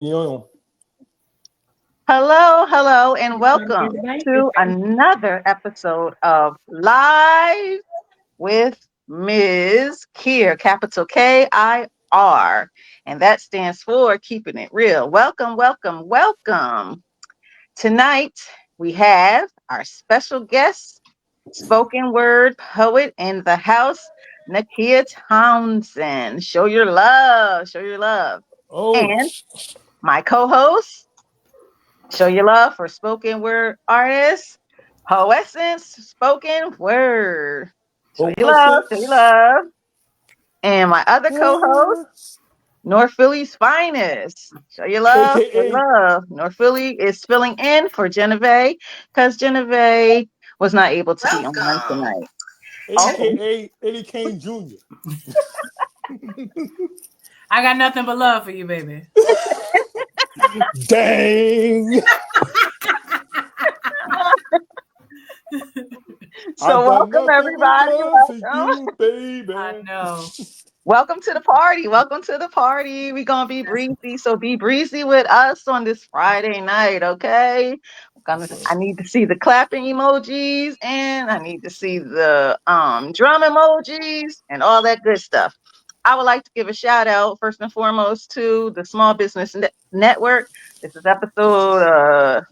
Yo. Hello, and welcome to another episode of Live with Ms. KIR, capital KIR, and that stands for keeping it real. Welcome. Tonight we have our special guest, spoken word poet in the house, Nakia Townsend. Show your love. Oh, And my co-host, show your love for spoken word artists, Poessence spoken word. oh, what's it? Show your love. And my other co-host, North Philly's finest. Show your AKA, love. North Philly is filling in for Genevieve because Genevieve was not able to be on Welcome. tonight. Oh, AKA Eddie Kane Jr. I got nothing but love for you, baby. Dang. I so got welcome nothing but everybody. love for Welcome. you, baby. I know. Welcome to the party. Welcome to the party. We're gonna be breezy, so be breezy with us on this Friday night, okay? I need to see the clapping emojis and I need to see the drum emojis and all that good stuff. I would like to give a shout out first and foremost to the Small Business Network. This is episode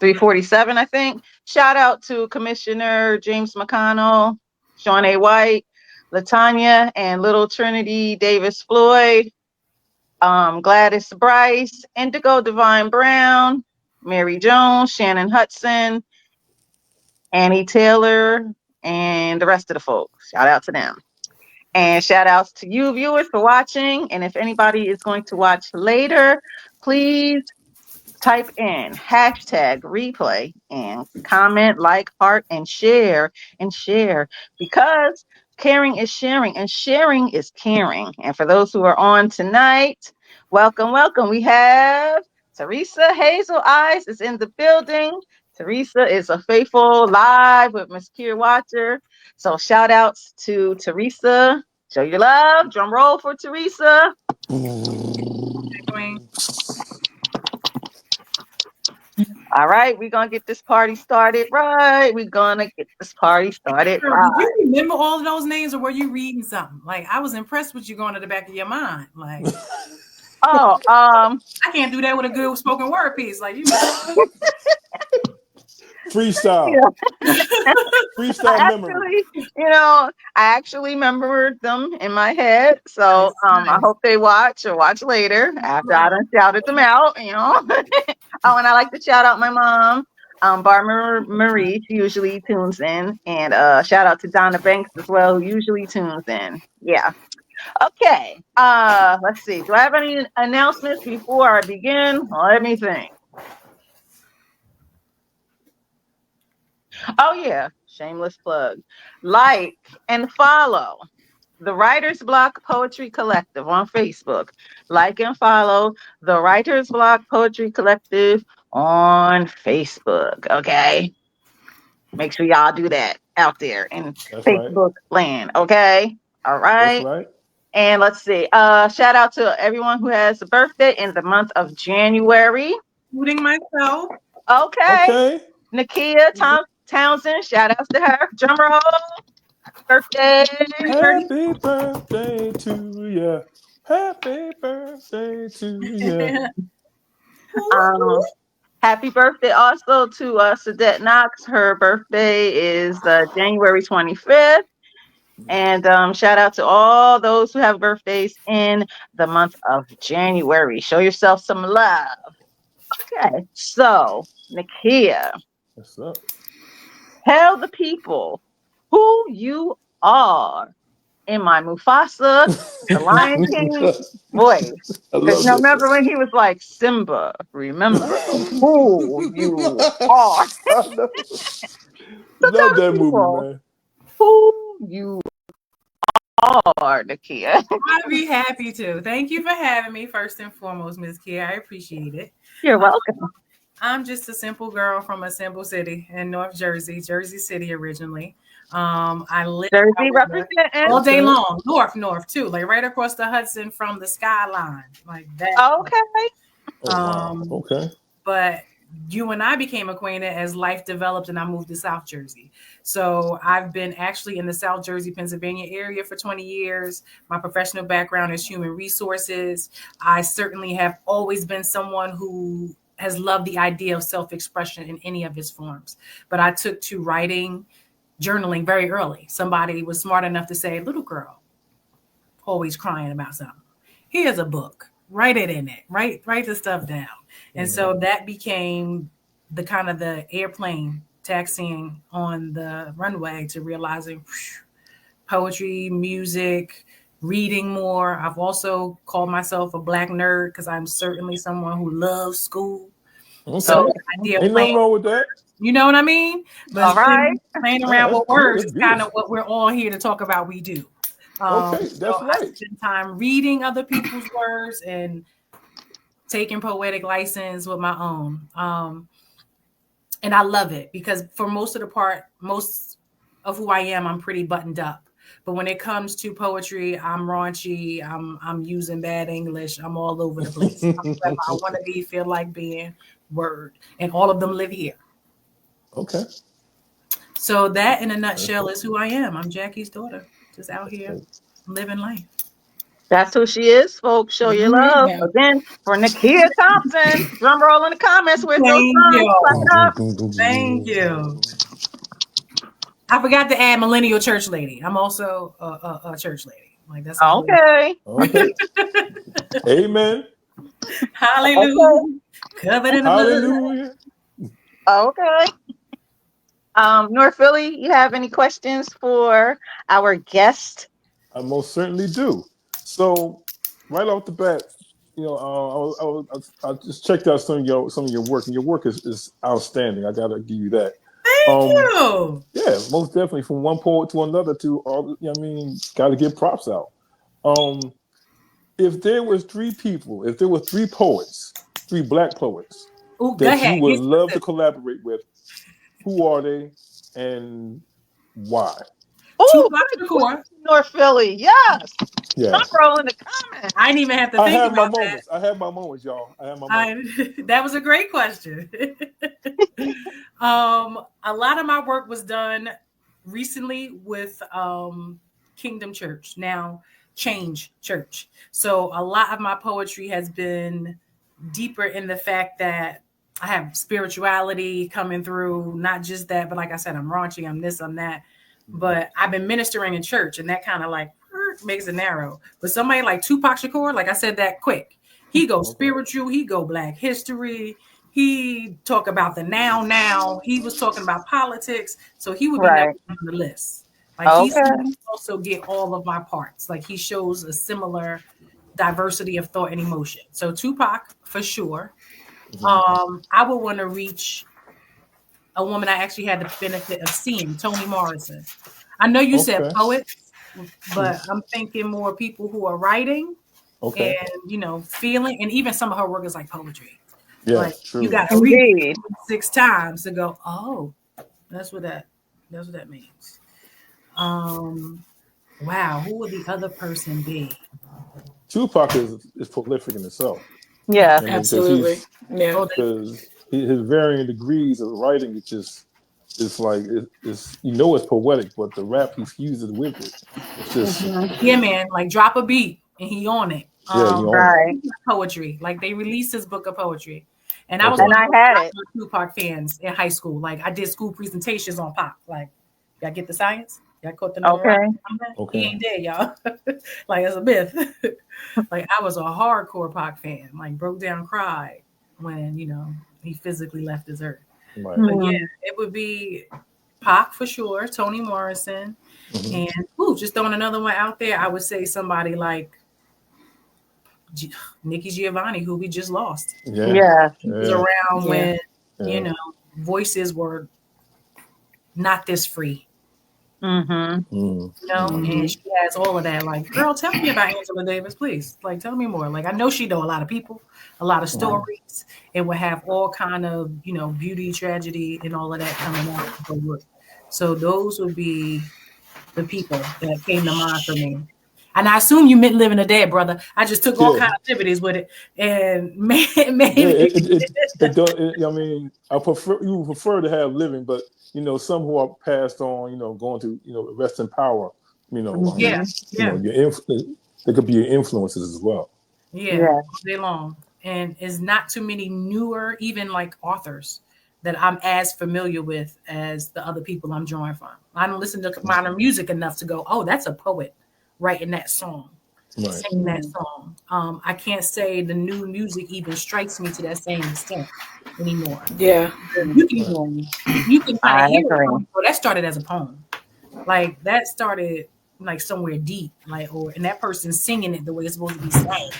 347, I think. Shout out to Commissioner James McConnell, Sean A. White, Latanya, and Little Trinity Davis Floyd, Gladys Bryce, Indigo Divine Brown, Mary Jones, Shannon Hudson, Annie Taylor, and the rest of the folks. Shout out to them. And shout outs to you viewers for watching. And if anybody is going to watch later, please type in hashtag replay and comment, like, heart, and share because caring is sharing and sharing is caring. And for those who are on tonight, welcome. We have Teresa Hazel Eyes is in the building. Teresa is a faithful live with Mz.KIR watcher. So shout outs to Teresa. Show your love. Drum roll for Teresa. Queen. All right, we're gonna get this party started right. We're gonna get this party started Girl, did right. you remember all of those names or were you reading something? Like, I was impressed with you going to the back of your mind. Like, Oh, I can't do that with a good spoken word piece. Like, you know. Freestyle. yeah. Freestyle memory. I actually remembered them in my head. So, Nice, I nice. hope they watch or watch later after I done shouted them out. Oh, and I like to shout out my mom, Barbara Marie. She usually tunes in, and shout out to Donna Banks as well, who usually tunes in. Yeah. Okay. Let's see. Do I have any announcements before I begin? Let me think. Oh yeah, shameless plug. Like and follow the Writer's Block Poetry Collective on Facebook. Like and follow the Writer's Block Poetry Collective on Facebook. Okay. Make sure y'all do that out there in That's right. Facebook land. Okay. All That's right. right. And let's see. Shout out to everyone who has a birthday in the month of January. Including myself. Okay. Okay. Nakia Townsend. Shout outs to her. Drum roll. Birthday. Happy 30. Happy birthday to you. Happy birthday to you. Um, happy birthday also to Sadette Knox. Her birthday is January 25th. And shout out to all those who have birthdays in the month of January. Show yourself some love. Okay, so Nakia, What's up? tell the people who you are in my Mufasa, the Lion King voice. I Because love this. remember when he was like, Simba, remember who you are. I know. So tell Love the that movie, people man. who you are, Nakia. I'd be happy to. Thank you for having me, first and foremost, Mz.KIR. I appreciate it. You're Uh, welcome. I'm just a simple girl from a simple city in North Jersey, Jersey City originally. I live Jersey representing. all day long, north too, like right across the Hudson from the skyline, like that. Okay. Oh, wow. Okay. But you and I became acquainted as life developed and I moved to South Jersey. So I've been actually in the South Jersey, Pennsylvania area for 20 years. My professional background is human resources. I certainly have always been someone who has loved the idea of self-expression in any of its forms. But I took to writing, journaling very early. Somebody was smart enough to say, little girl, always crying about something. Here's a book. Write it in it. Write the stuff down. And so that became the kind of the airplane taxiing on the runway to realizing poetry, music, reading more. I've also called myself a Black nerd because I'm certainly someone who loves school. Okay. So the idea Ain't of nothing wrong with that. you know what I mean? But All right. playing around with words is beautiful. kind of what we're all here to talk about. We do. Okay, that's right. I spend time reading other people's words and taking poetic license with my own. And I love it because for most of who I am, I'm pretty buttoned up. But when it comes to poetry, I'm raunchy. I'm using bad English. I'm all over the place. I want to be, feel like being, word. And all of them live here. Okay. So that in a nutshell is who I am. I'm Jackie's daughter, just out here living life. That's who she is, folks. Show your love. Again, for Mz.KIR Thompson. Drum roll in the comments with those drums. Clap it up. Thank you. I forgot to add millennial church lady. I'm also a church lady. Like that's okay. Okay. Amen. Hallelujah. Okay. Covered in the Hallelujah. Okay. North Philly, you have any questions for our guest? I most certainly do. So, right off the bat, you know, I just checked out some of your work, and your work is outstanding. I gotta give you that. Thank you. Yeah, most definitely. From one poet to another, to all. I mean, got to give props out. If there was three people, if there were three poets, three Black poets that you would love to collaborate with, who are they and why? Oh, North Philly, yes. Yeah. Stop rolling the comments. I didn't even have to think about my moments. I have my moments, y'all. I have my moments. That was a great question. A lot of my work was done recently with Kingdom Church, now Change Church. So a lot of my poetry has been deeper in the fact that I have spirituality coming through, not just that, but like I said, I'm raunchy, I'm this, I'm that. But I've been ministering in church, and that kind of like makes it narrow. But somebody like Tupac Shakur, like I said that quick. He goes spiritual, he go Black history, he talk about the now. He was talking about politics, so he would be next on the list. Like he also get all of my parts. Like he shows a similar diversity of thought and emotion. So Tupac for sure. I would want to reach a woman I actually had the benefit of seeing, Toni Morrison. I know you said poets, but I'm thinking more people who are writing and, you know, feeling, and even some of her work is like poetry. Yeah, like true. You got to read it 6 times to go, oh, that's what that means. Wow, who would the other person be? Tupac is prolific in itself. Yeah, absolutely. Because his varying degrees of writing is just, it's like it's you know it's poetic, but the rap he fuses with it, it's just yeah, man. Like drop a beat and he on it. Poetry. Like they released his book of poetry, and I was one of those Tupac fans in high school. Like I did school presentations on Pac. Like y'all get the science. Y'all caught the number. He ain't dead, y'all. Like it's a myth. Like I was a hardcore Pac fan. Like broke down, cried when he physically left this earth. Right. But yeah, it would be Pac for sure, Toni Morrison, and just throwing another one out there. I would say somebody like Nikki Giovanni, who we just lost. Yeah. He was around when voices were not this free. And she has all of that. Like, girl, tell me about Angela Davis, please. Like, tell me more. Like, I know she know a lot of people, a lot of stories, and will have all kind of beauty, tragedy, and all of that coming out of her work. So those would be the people that came to mind for me. And I assume you meant Living or Dead, brother. I just took all kinds of activities with it and made it don't. I mean, you would prefer to have living, but some who are passed on, going to rest in power. yeah. They could be your influences as well. Yeah, all day long. And it's not too many newer, even like authors that I'm as familiar with as the other people I'm drawing from. I don't listen to modern music enough to go, oh, that's a poet writing that song, singing that song. I can't say the new music even strikes me to that same extent anymore. Yeah. You can kind of hear it. Well, that started as a poem. Like that started like somewhere deep, like and that person singing it the way it's supposed to be sang.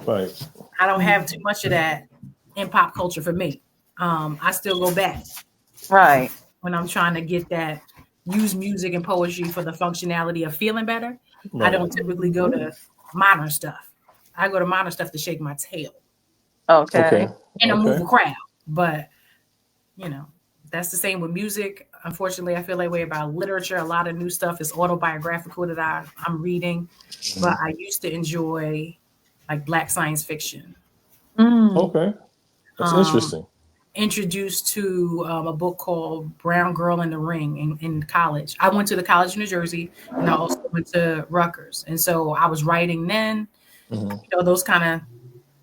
Right. I don't have too much of that in pop culture for me. I still go back. Right. When I'm trying to get that, use music and poetry for the functionality of feeling better. Right. I don't typically go to modern stuff. I go to modern stuff to shake my tail. Okay. And to move a crowd. But, that's the same with music. Unfortunately, I feel that way about literature. A lot of new stuff is autobiographical that I'm reading. But I used to enjoy like Black science fiction. Okay. That's interesting. Introduced to a book called Brown Girl in the Ring in college. I went to the College of New Jersey and I also went to Rutgers. And so I was writing then, those kind of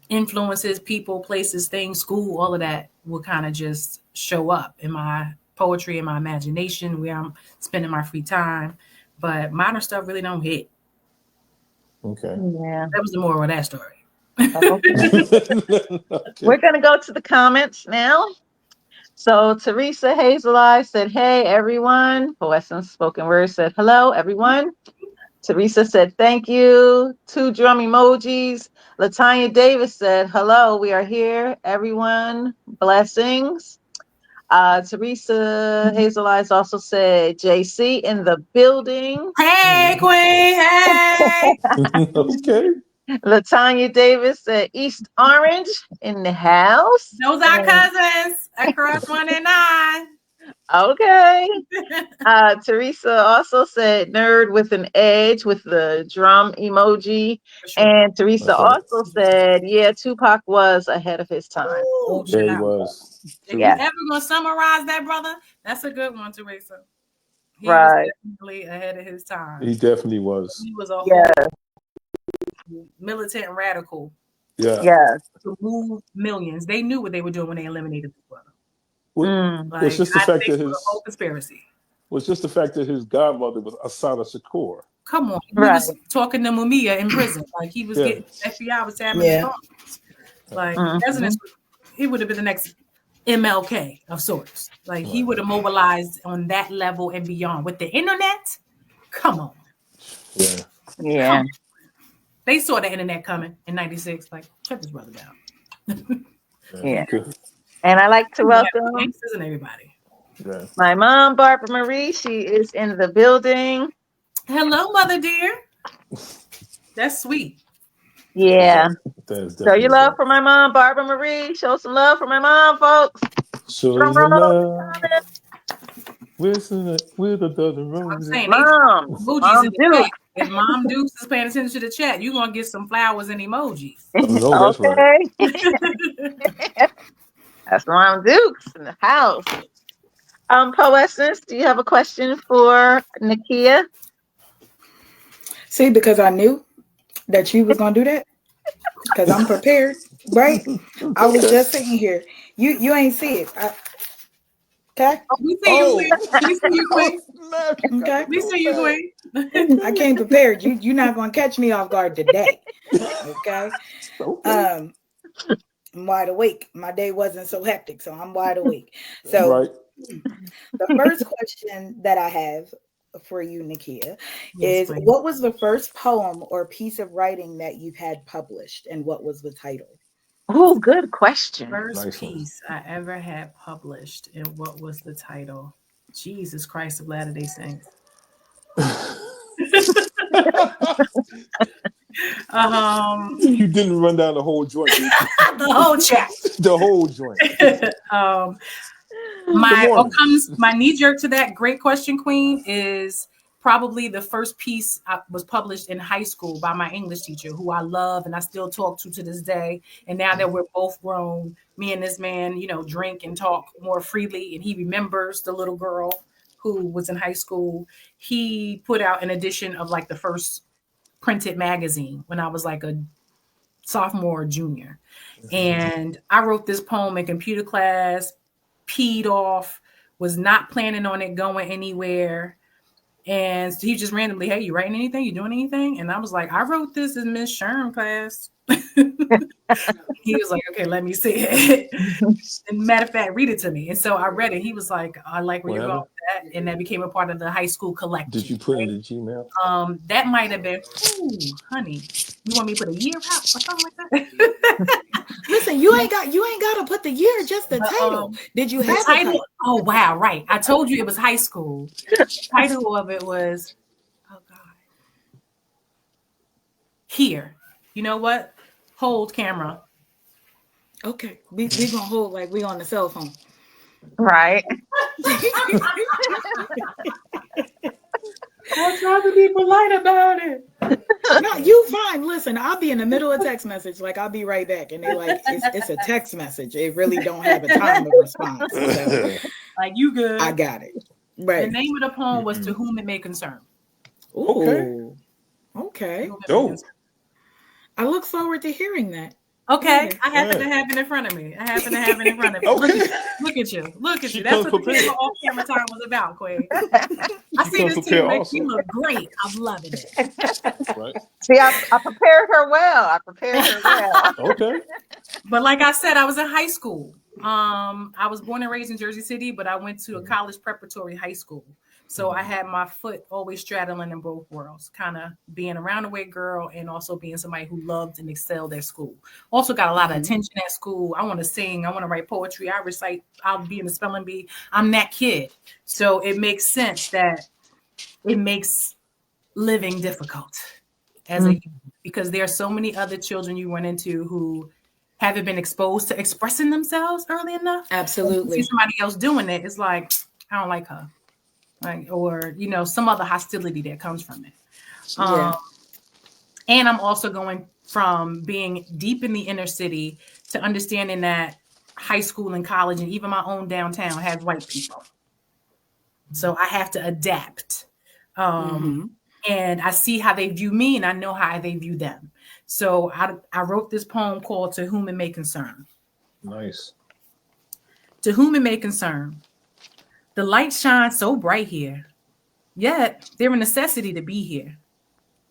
influences, people, places, things, school, all of that will kind of just show up in my poetry and my imagination where I'm spending my free time. But modern stuff really don't hit. Okay. Yeah. That was the moral of that story. Okay. We're going to go to the comments now. So Teresa Hazeleye said, hey, everyone. Poessence Spoken Word said, hello, everyone. Teresa said, thank you. 2 drum emojis. Latanya Davis said, hello, we are here, everyone. Blessings. Teresa Hazeleye also said, JC in the building. Hey, Queen. Hey. Okay. Latanya Davis said, East Orange in the house. Those are cousins across 1 and 9. Okay. Teresa also said nerd with an edge with the drum emoji. Sure. And Teresa also said, yeah, Tupac was ahead of his time. Ooh, yeah, he was. If you ever gonna summarize that, brother, that's a good one, Teresa. He was definitely ahead of his time. He definitely was. He was a whole militant radical. Yeah. To move millions. They knew what they were doing when they eliminated his brother. It's just the fact that his whole conspiracy. Was just the fact that his godmother was Assata Shakur. Come on, he was talking to Mumia in prison, like he was getting FBI was having his phones. Like he would have been the next MLK of sorts. Like he would have mobilized on that level and beyond with the internet. Come on. Yeah. They saw the internet coming in '96. Like, check this brother down. Yeah. And I like to welcome everybody. My mom, Barbara Marie. She is in the building. Hello, mother dear. That's sweet. Yeah. Show your love for my mom, Barbara Marie. Show some love for my mom, folks. Show your love. With a dozen roses. Mom Dukes. If Mom Dukes is paying attention to the chat, you're going to get some flowers and emojis. No, that's right. That's Mom Dukes in the house. Poessence, do you have a question for Nakia? See, because I knew that you was going to do that. Because I'm prepared, right? I was just sitting here. You ain't see it. Okay. We see you, Queen. We see you, Queen. Okay. We see you, Queen. I came prepared. You're not going to catch me off guard today. Okay. I'm wide awake. My day wasn't so hectic, so I'm wide awake. So the first question that I have for you, Nakia, is what was the first poem or piece of writing that you've had published, and what was the title? Oh, good question. First piece I ever had published, and what was the title? Jesus Christ of Latter-day Saints. You didn't run down the whole joint. The whole chat. The whole joint. My knee jerk to that, great question, Queen, is probably the first piece was published in high school by my English teacher, who I love and I still talk to this day. And now that we're both grown, me and this man, drink and talk more freely. And he remembers the little girl who was in high school. He put out an edition of like the first printed magazine when I was like a sophomore or junior. And I wrote this poem in computer class, peed off, was not planning on it going anywhere. And he just randomly, hey, you writing anything? You doing anything? And I was like, I wrote this in Miss Sherm class. He was like, okay, let me see it. And matter of fact, read it to me. And so I read it. He was like, I like where you're going with that. And that became a part of the high school collection. Did you put it in the Gmail? That might have been, honey, you want me to put a year out or something like that? Listen, you ain't got to put the year, just the title. Did you have the title? Oh wow, right. I told you it was high school. The title of it was, oh God. Here. You know what? Hold camera. Okay. We gonna hold like we on the cell phone. Right. I'm trying to be polite about it. No, you fine. Listen, I'll be in the middle of a text message, like I'll be right back, and they like it's a text message. It really don't have a time of response. So, like you good? I got it. Right. The name of the poem was "To Whom It May Concern." Ooh. Okay. Dope. I look forward to hearing that. Okay, I happen to have it in front of me. Okay. Look at you. That's what the camera off camera time was about, Queen. I see this too. Like, you look great. I'm loving it. Right. See, I prepared her well. Okay. But like I said, I was in high school. I was born and raised in Jersey City, but I went to a college preparatory high school. So I had my foot always straddling in both worlds, kind of being a roundaway girl and also being somebody who loved and excelled at school. Also got a lot of attention at school. I want to sing. I want to write poetry. I recite. I'll be in the spelling bee. I'm that kid. So it makes sense that it makes living difficult because there are so many other children you run into who haven't been exposed to expressing themselves early enough. Absolutely. See somebody else doing it. It's like, I don't like her. Like, or, some other hostility that comes from it. And I'm also going from being deep in the inner city to understanding that high school and college and even my own downtown has white people. So I have to adapt. And I see how they view me and I know how they view them. So I wrote this poem called To Whom It May Concern. Nice. To whom it may concern. The light shines so bright here, yet they're a necessity to be here.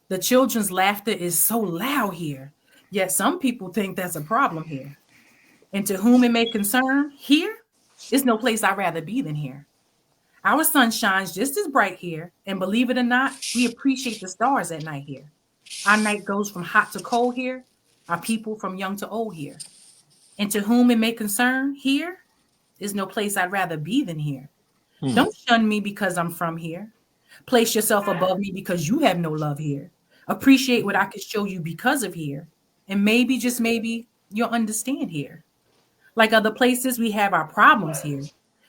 The children's laughter is so loud here, yet some people think that's a problem here. And to whom it may concern, here is no place I'd rather be than here. Our sun shines just as bright here, and believe it or not, we appreciate the stars at night here. Our night goes from hot to cold here, our people from young to old here. And to whom it may concern, here is no place I'd rather be than here. Don't shun me because I'm from here. Place yourself above me because you have no love here. Appreciate what I can show you because of here. And maybe, just maybe, you'll understand here. Like other places, we have our problems here.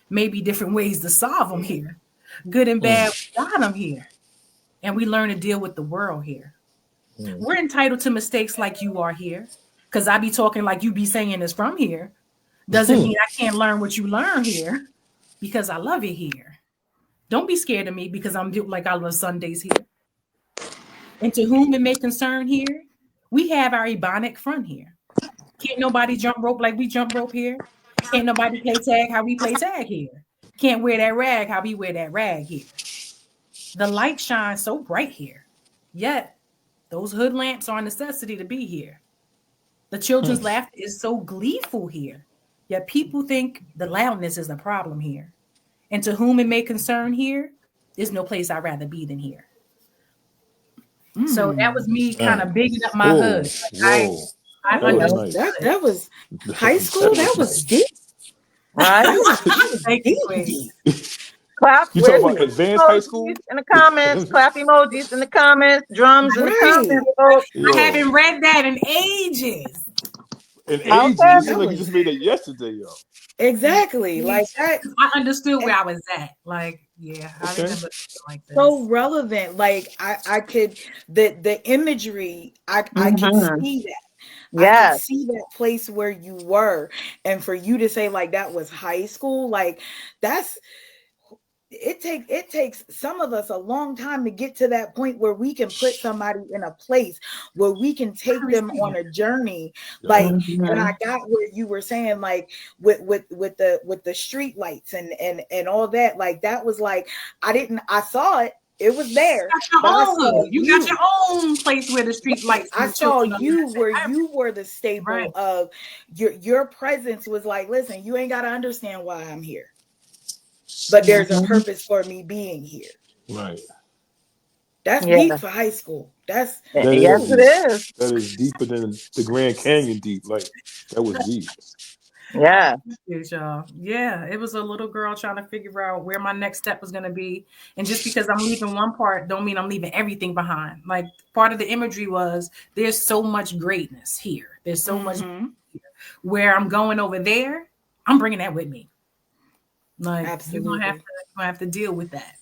Maybe different ways to solve them here. Good and bad, we got them here. And we learn to deal with the world here. We're entitled to mistakes like you are here. Because I be talking like you be saying is from here. Doesn't mean I can't learn what you learn here. Because I love it here. Don't be scared of me because I'm like I love Sundays here. And to whom it may concern here, we have our Ebonic front here. Can't nobody jump rope like we jump rope here. Can't nobody play tag how we play tag here. Can't wear that rag how we wear that rag here. The light shines so bright here. Yet, those hood lamps are a necessity to be here. The children's laughter is so gleeful here. Yet people think the loudness is a problem here. And to whom it may concern here, there's no place I'd rather be than here. So that was me kind of bigging up my hood. Like that was high school. That was deep. Right? Deep. Clap. You talking about advanced high school? In the comments, clap emojis in the comments, drums in the comments. I haven't read that in ages. And Okay. aging, it seems like you just made that yesterday, yo. Exactly. Like that. I understood where I was at. Like, yeah, I remember like this. So relevant. Like I could the imagery, I could see that. I could see that place where you were. And for you to say like that was high school, like it takes some of us a long time to get to that point where we can put somebody in a place where we can take them on a journey. Like, and I got where you were saying, like with the street lights and all that. Like that was like I saw it. It was there. You got your own place where the street lights. I saw you where you were the staple of your presence was like, listen, you ain't got to understand why I'm here. But there's a purpose for me being here. Right. That's deep for high school. Yes, it is. That is deeper than the Grand Canyon deep. Like that was deep. Yeah. Yeah, it was a little girl trying to figure out where my next step was going to be. And just because I'm leaving one part don't mean I'm leaving everything behind. Like part of the imagery was there's so much greatness here. There's so much here. Where I'm going over there, I'm bringing that with me. Like you're gonna have to deal with that.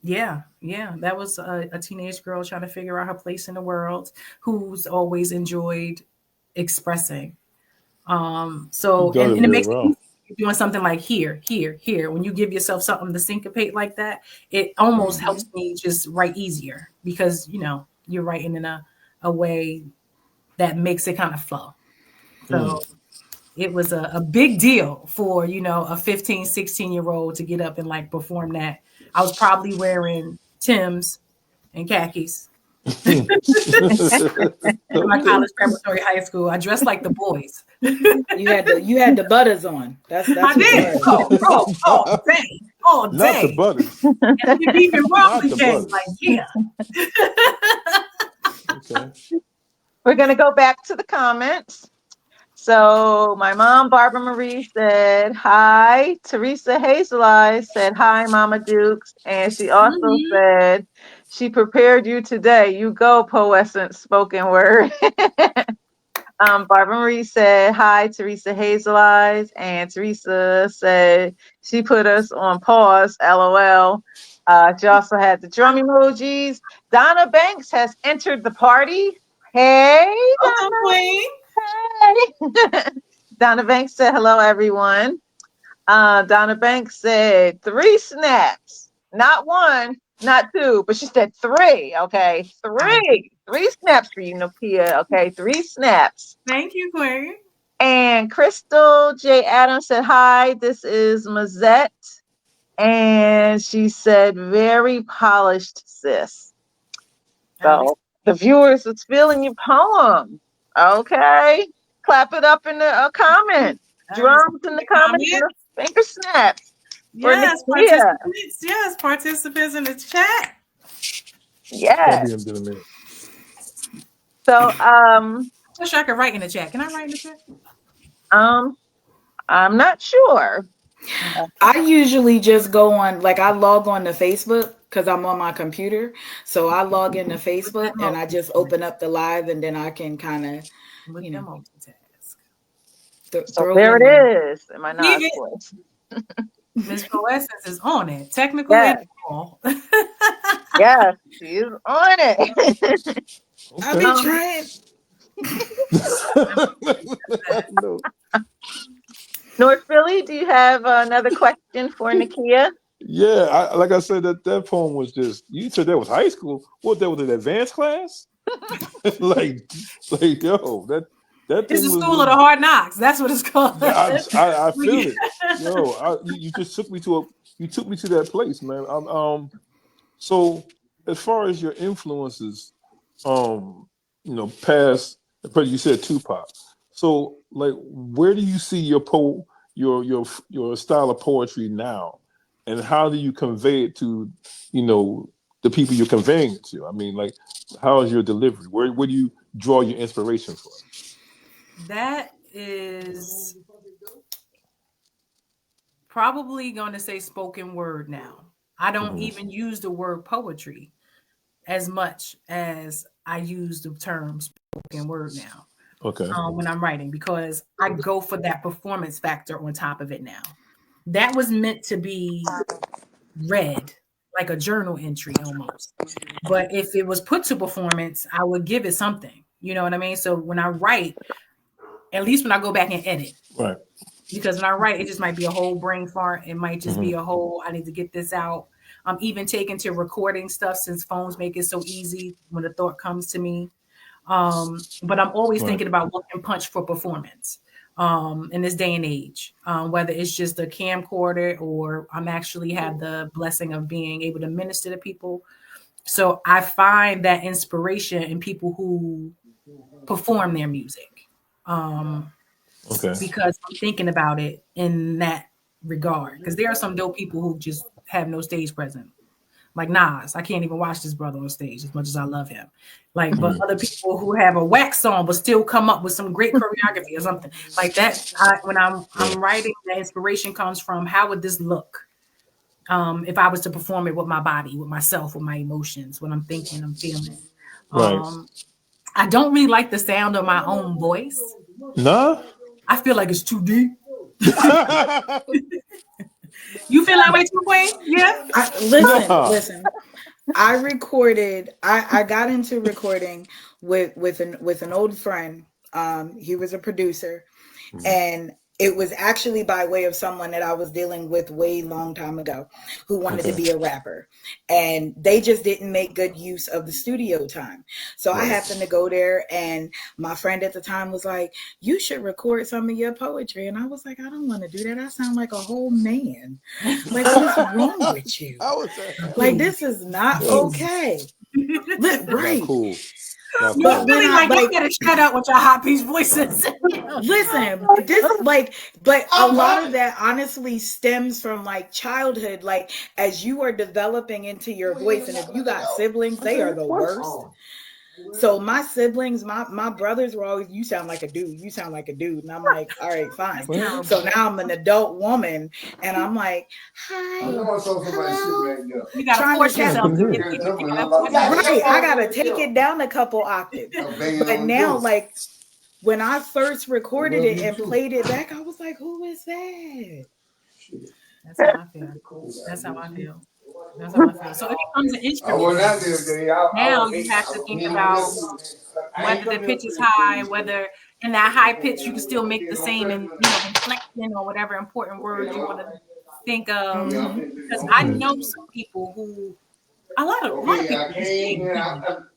Yeah, that was a teenage girl trying to figure out her place in the world, who's always enjoyed expressing. So and it makes it doing something like here. When you give yourself something to syncopate like that, it almost helps me just write easier because you're writing in a way that makes it kind of flow. So it was a big deal for, a 15, 16-year-old to get up and like perform that. I was probably wearing Timbs and khakis. In my college preparatory high school, I dressed like the boys. You had the butters on. That's I did. Oh, dang. Oh, dang. Not the butters. And the beef and broccoli came. Like, yeah. Okay. We're gonna go back to the comments. So my mom, Barbara Marie, said hi. Teresa Hazel Eyes said hi, Mama Dukes. And she also said she prepared you today. You go, Poessence spoken word. Barbara Marie said hi, Teresa Hazel Eyes. And Teresa said she put us on pause, LOL. She also had the drum emojis. Donna Banks has entered the party. Hey, Donna. Queen. Hey. Donna Banks said, hello, everyone. Donna Banks said 3 snaps, not 1, not 2, but she said 3. Okay, 3 snaps for you, Nokia. Okay, 3 snaps. Thank you, Queen. And Crystal J. Adams said, hi, this is Mazette. And she said, very polished, sis. So the viewers was feeling your poem. Okay. Clap it up in the comment. Drums in the comments and the finger snaps. Yes, participants in the chat. Yes. So I wish I could write in the chat. Can I write in the chat? I'm not sure. I usually just go on, like I log on to Facebook because I'm on my computer. So I log into Facebook and I just open up the live and then I can kind of, multitask. So there it is in my voice. Ms. Poessence is on it. Technical and all. Yes, she's on it. I've been trying. North Philly, do you have another question for Nakia? Yeah, like I said, that poem was just, you said that was high school. What, that was an advanced class? like yo, that It's the school of the hard knocks. That's what it's called. I feel it. Yo, you just took me to that place, man. So as far as your influences, past, you said Tupac. So like, where do you see your style of poetry now, and how do you convey it to, the people you're conveying it to? I mean, like, how is your delivery? Where do you draw your inspiration from? That is probably going to say spoken word now. I don't even use the word poetry as much as I use the term spoken word now. Okay. When I'm writing, because I go for that performance factor on top of it now. That was meant to be read like a journal entry almost. But if it was put to performance, I would give it something. You know what I mean? So when I write, at least when I go back and edit. Right. Because when I write, it just might be a whole brain fart. It might just be a whole, I need to get this out. I'm even taking to recording stuff since phones make it so easy when a thought comes to me. But I'm always thinking about what can punch for performance in this day and age, whether it's just a camcorder or I'm actually have the blessing of being able to minister to people. So I find that inspiration in people who perform their music. Because I'm thinking about it in that regard. Because there are some dope people who just have no stage presence. Like Nas, I can't even watch this brother on stage as much as I love him. Like, but other people who have a wax song but still come up with some great choreography or something like that. When I'm writing, the inspiration comes from how would this look if I was to perform it with my body, with myself, with my emotions, what I'm thinking, I'm feeling. I don't really like the sound of my own voice. Nah, I feel like it's too deep. You feel that way too, Queen? Yeah. Listen. I recorded. I got into recording with an old friend. He was a producer, and it was actually by way of someone that I was dealing with way long time ago, who wanted to be a rapper, and they just didn't make good use of the studio time. So I happened to go there, and my friend at the time was like, "You should record some of your poetry," and I was like, "I don't want to do that. I sound like a whole man. Like, what's wrong with you? Like, this is not okay." Right. Cool. But really, like, you gotta shut up with your hot piece voices. Listen, but a lot of that honestly stems from like childhood. Like, as you are developing into your voice, and if you got siblings, they are the worst. So my siblings, my brothers were always, "You sound like a dude. You sound like a dude." And I'm like, "All right, fine." So now I'm an adult woman, and I'm like, "Hi, hello." You gotta force yourself to get right. I gotta take it down a couple octaves. But now, like, when I first recorded it and played it back, I was like, "Who is that?" That's how I feel. That's how I feel. That's how I feel. So it becomes an instrument. Now you have to think about whether the pitch is high, whether in that high pitch you can still make the same inflection or whatever important words you want to think of. Because I know some people who a lot of people sing,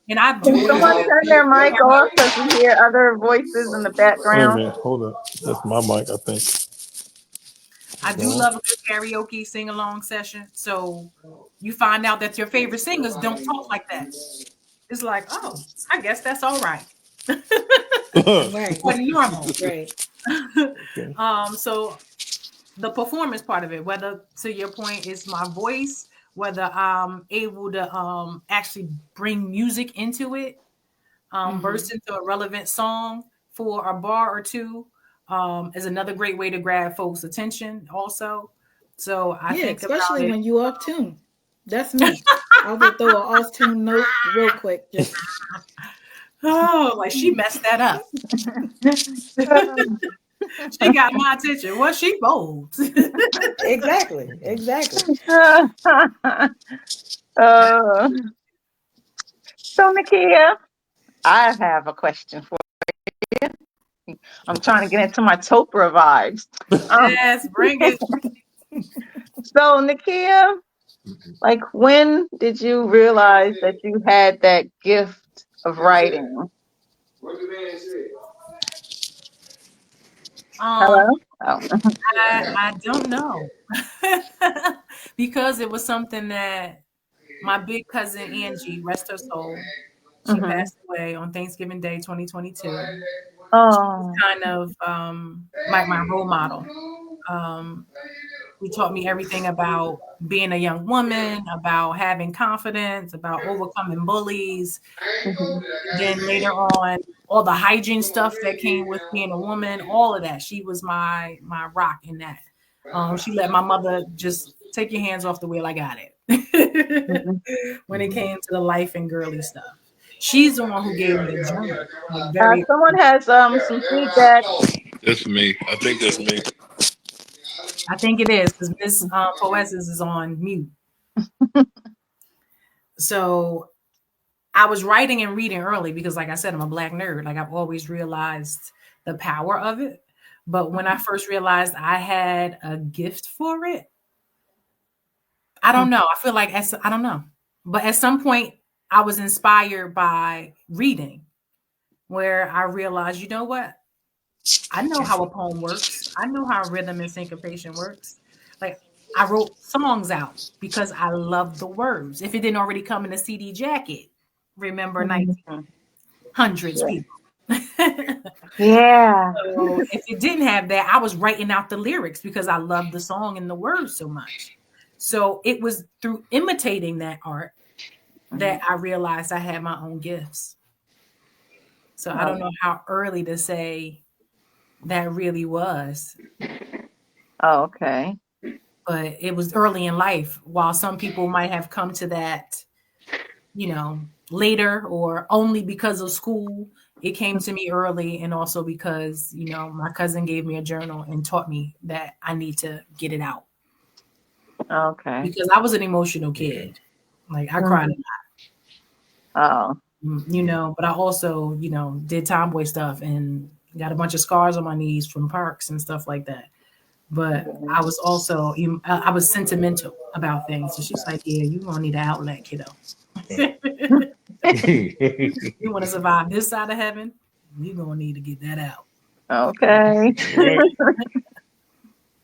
and I do. Can someone turn their mic off because we hear other voices in the background? Wait a minute, hold up. That's my mic, I think. I do love a good karaoke sing-along session. So you find out that your favorite singers don't talk like that. It's like, oh, I guess that's all right. Right. What normal. Right. So the performance part of it, whether to your point is my voice, whether I'm able to actually bring music into it, burst into a relevant song for a bar or two. Is another great way to grab folks' attention also. So I think especially when you off tune. That's me. I'll go throw an off tune note real quick. Just like she messed that up. She got my attention. Well, she bold. Exactly. So Mz.KIR, I have a question for you. I'm trying to get into my Topra vibes. Yes, bring it. So Mz.KIR, like, when did you realize that you had that gift of writing? Hello? Oh. I don't know. Because it was something that my big cousin Angie, rest her soul, she passed away on Thanksgiving Day 2022. She was kind of like my role model. Who taught me everything about being a young woman, about having confidence, about overcoming bullies. Then later on, all the hygiene stuff that came with being a woman, all of that. She was my rock in that. She let my mother just take your hands off the wheel. I got it. When it came to the life and girly stuff. She's the one who gave me a journal. Like very. Someone has some feedback. That's me. I think that's me. I think it is because Miss Poesis is on mute. So I was writing and reading early because, like I said, I'm a Black nerd. Like I've always realized the power of it. But when I first realized I had a gift for it, I don't know. I feel like I don't know. But at some point, I was inspired by reading, where I realized, you know what? I know how a poem works. I know how rhythm and syncopation works. Like I wrote songs out because I love the words. If it didn't already come in a CD jacket, remember 1900s people. Yeah. So if it didn't have that, I was writing out the lyrics because I loved the song and the words so much. So it was through imitating that art that I realized I had my own gifts. So I don't know how early to say that really was. Oh, okay. But it was early in life, while some people might have come to that, later or only because of school. It came to me early, and also because, my cousin gave me a journal and taught me that I need to get it out. Okay. Because I was an emotional kid. Like I cried a lot. Oh. But I also, did tomboy stuff and got a bunch of scars on my knees from parks and stuff like that. But I was also, I was sentimental about things. So she's like, yeah, you're going to need an outlet, kiddo. You want to survive this side of heaven, you're going to need to get that out. Okay.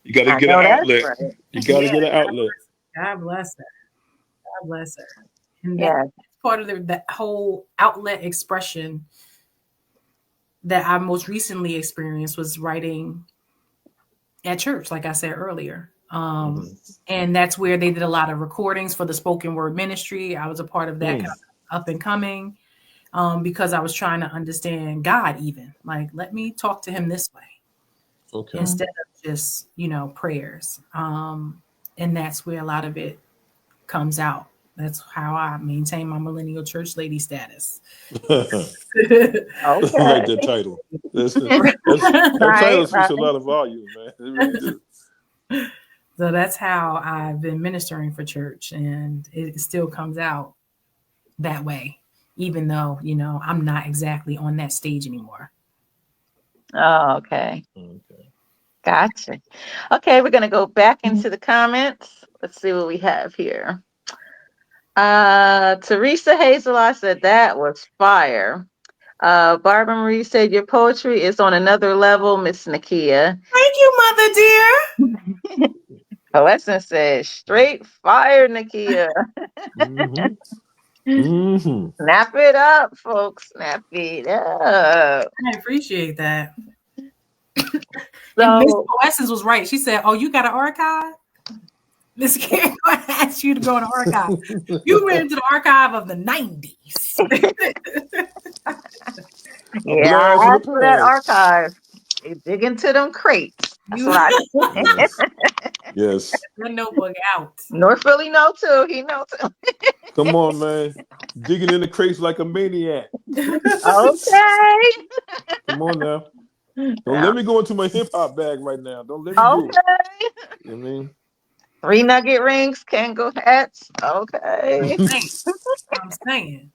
You got to get an outlet. Right. You got to get an outlet. God bless her. God bless her. And that's part of the whole outlet expression that I most recently experienced was writing at church, like I said earlier. And that's where they did a lot of recordings for the spoken word ministry. I was a part of that kind of up and coming because I was trying to understand God even. Like, let me talk to him this way. Okay. Instead of just, prayers. And that's where a lot of it comes out. That's how I maintain my millennial church lady status. Okay. I like that title. That title speaks a lot of volume, man. It really do. So that's how I've been ministering for church, and it still comes out that way, even though, I'm not exactly on that stage anymore. Oh, okay. Gotcha. Okay, we're going to go back into the comments. Let's see what we have here. Teresa Hazelot said that was fire. Barbara Marie said your poetry is on another level, Miss Nakia. Thank you, mother dear. Poesson said straight fire, Nakia. Snap it up, folks. Snap it up. I appreciate that. And Miss Poessens was right. She said, "Oh, you got an archive? Miss Karen asked you to go in the archive. You went into the archive of the 90s." Yeah, I asked for that archive. You dig into them crates. That's what I Yes. That notebook out. North Philly know too. He know too. Come on, man. Digging in the crates like a maniac. Okay. Come on now. Don't let me go into my hip hop bag right now. Don't let me do it. You know what I mean? 3 nugget rings, Kango hats. Okay. I'm saying.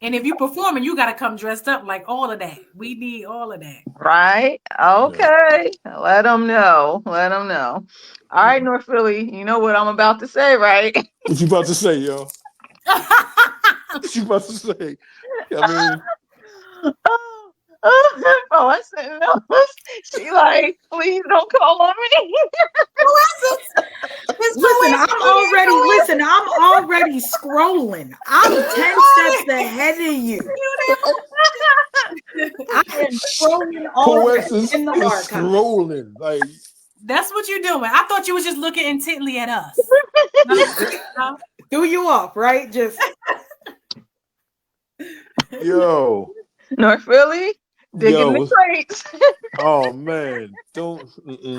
And if you performing, you got to come dressed up like all of that. We need all of that. Right. Okay. Yeah. Let them know. Let them know. All right, North Philly. You know what I'm about to say, right? What you about to say, yo? What you about to say? I mean... Oh, I said no. She like, please don't call on me. I'm already scrolling. I'm 10 steps ahead of you. I am scrolling already in the archive. Scrolling, like that's what you're doing. I thought you was just looking intently at us. Threw you off, right? Just yo. North Philly. Digging the crates. Oh man, don't.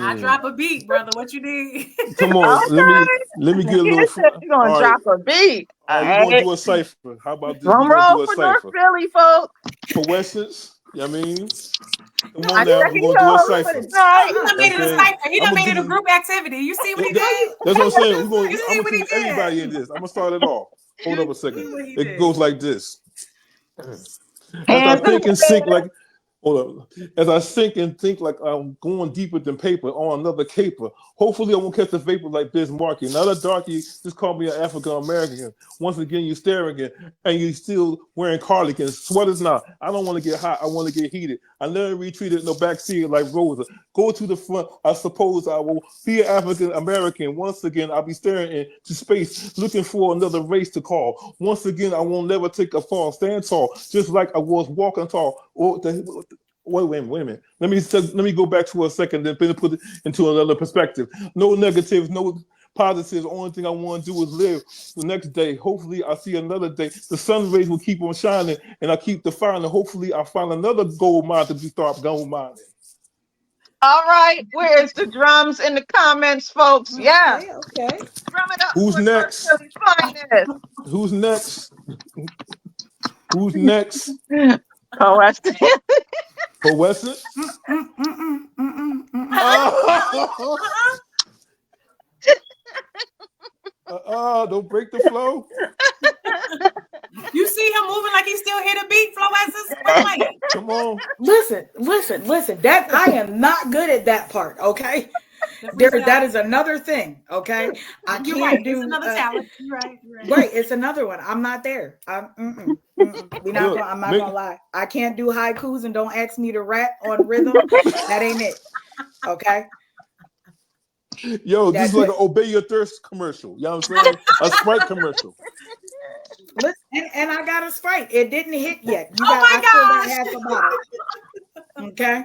I drop a beat, brother. What you need? Come on, Okay. let me get a little. You're gonna All drop right, a beat. all right, All we're gonna right. do a cipher. How about this? Drum We're gonna roll do a for North cipher. Philly, folks. For Essence, you know what I mean? Come I on now, second we're gonna do a yours. cipher. He done made it a Okay, cipher. He done I'm gonna made it a do. group activity. You see what he did? That's what I'm saying. You I'm see gonna what he include everybody in did? this. I'm gonna start it off. Hold up a You second. see what he It did? goes like this. As I Hands in think and the think air. like, hold up. As I think and think like I'm going deeper than paper on another caper. Hopefully I won't catch a vapor like Biz Markie. Another darkie just called me an African American. Once again, you staring at, and you still wearing cardigans. Sweaters now. I don't want to get hot. I want to get heated. I never retreated in the backseat like Rosa. Go to the front. I suppose I will be an African American. Once again, I'll be staring into space, looking for another race to call. Once again, I won't never take a fall. Stand tall, just like I was walking tall. Wait a minute. Let me go back to a second, then put it into another perspective. No negatives, no positives. The only thing I want to do is live the next day. Hopefully, I see another day. The sun rays will keep on shining, and I keep defining. Hopefully, I find another gold mine to start gold mining. All right, where's the drums in the comments, folks? Yeah. Okay. Drum it up Who's for North next? Philly's finest. Who's next? Who's next? Oh, I see. For Wesson? Don't break the flow. You see him moving like he still hit a beat, Flo Essence? Come on. Listen. That I am not good at that part. Okay. That is another thing. Okay. I can't right. do it's another talent. You're right. Right. It's another one. I'm not there. I'm not gonna lie. I can't do haikus, and don't ask me to rap on rhythm. That ain't it. Okay. Yo, this is like an Obey Your Thirst commercial. You know what I'm saying? A Sprite commercial. Listen, and I got a Sprite. It didn't hit yet. I still got half a bottle. Okay.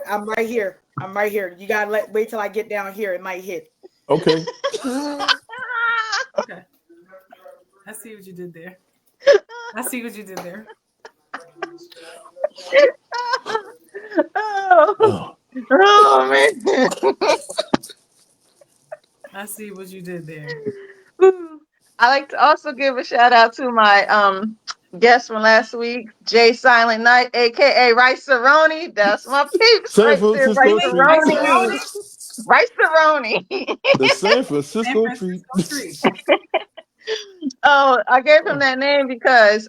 I'm right here. You gotta wait till I get down here. It might hit. Okay. Okay. I see what you did there. Oh man. I see what you did there. I like to also give a shout out to my guest from last week, Jay Silent Night, aka Rice Cerrone. That's my peeps San right there, Francisco Rice Cerrone. Rice Cerrone. The San Francisco treat. Oh, I gave him that name because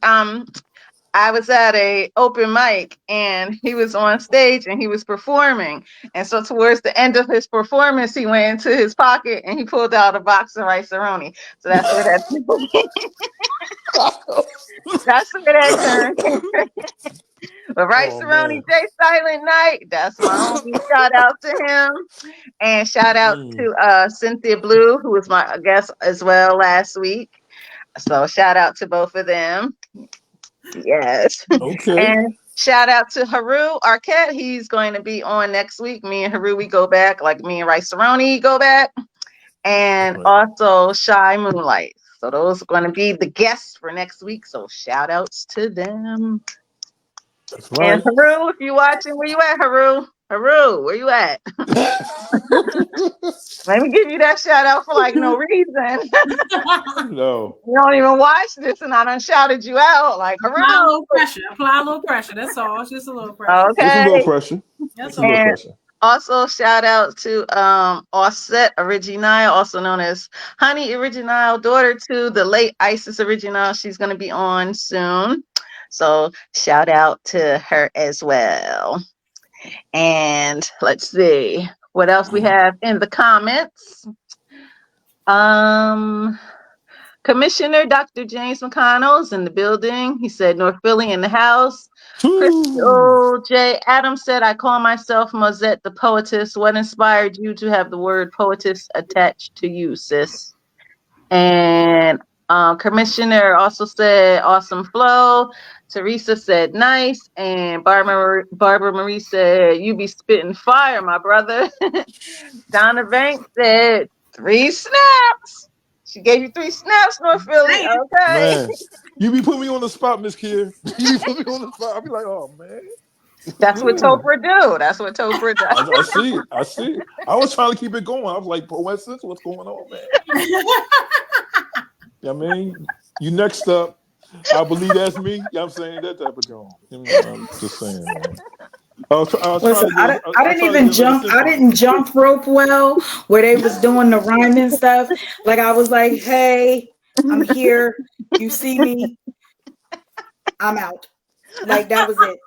I was at a open mic and he was on stage and he was performing. And so towards the end of his performance, he went into his pocket and he pulled out a box of Rice Cerrone. So that's where that turned. But Rice Cerrone, Jay Silent Night, that's my homie. Shout out to him. And shout out to Cynthia Blue, who was my guest as well last week. So shout out to both of them. Yes. Okay. And shout out to Haru Arquette. He's going to be on next week. Me and Haru, we go back, like me and Rice Cerrone go back. And also Shy Moonlight. So those are going to be the guests for next week. So shout outs to them. That's right. And Haru, if you're watching, where you at, Haru? Haru, where you at? Let me give you that shout out for like no reason. No. You don't even watch this and I done shouted you out like Haru. Apply a little pressure. That's all. It's just a little pressure. Okay. Just a little pressure. That's all. And also shout out to Offset Original, also known as Honey Original, daughter to the late Isis Original. She's gonna be on soon. So shout out to her as well. And let's see what else we have in the comments. Commissioner Dr. James McConnell's in the building. He said North Philly in the house. Crystal J. Adams said, I call myself Mz.KIR the poetess. What inspired you to have the word poetess attached to you, sis? And Commissioner also said, awesome flow. Teresa said, nice. And Barbara Marie said, you be spitting fire, my brother. Donna Banks said, 3 snaps. She gave you 3 snaps, North Philly. Okay. Man, you be putting me on the spot, Mz.KIR. You be putting me on the spot. I be like, oh man. That's what Topher do. That's what Topher does. I see it. I see it. I was trying to keep it going. I was like, Essence, what's going on, man? I mean, you next up. I believe that's me. You know what I'm saying? That type of joint. I'm just saying, man. I didn't even jump. I didn't jump rope well where they was doing the rhyming stuff. Like I was like, "Hey, I'm here. You see me? I'm out." Like that was it.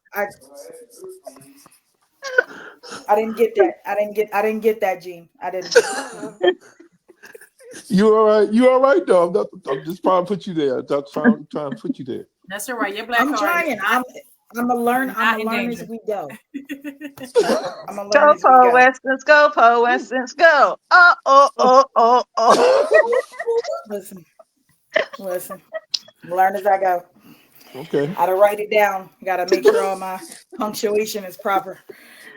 I didn't get that. I didn't get that, Gene. I didn't. You all right? You all right, though? I'm just trying to put you there. I'm trying to put you there. That's all right. Your black I'm card. trying. I'm a learn. I'm a learn as we go. I'm a learn Go, as we go. Essence, go, Essence, go. Oh. Listen. Learn as I go. Okay. I gotta write it down. Gotta make sure all my punctuation is proper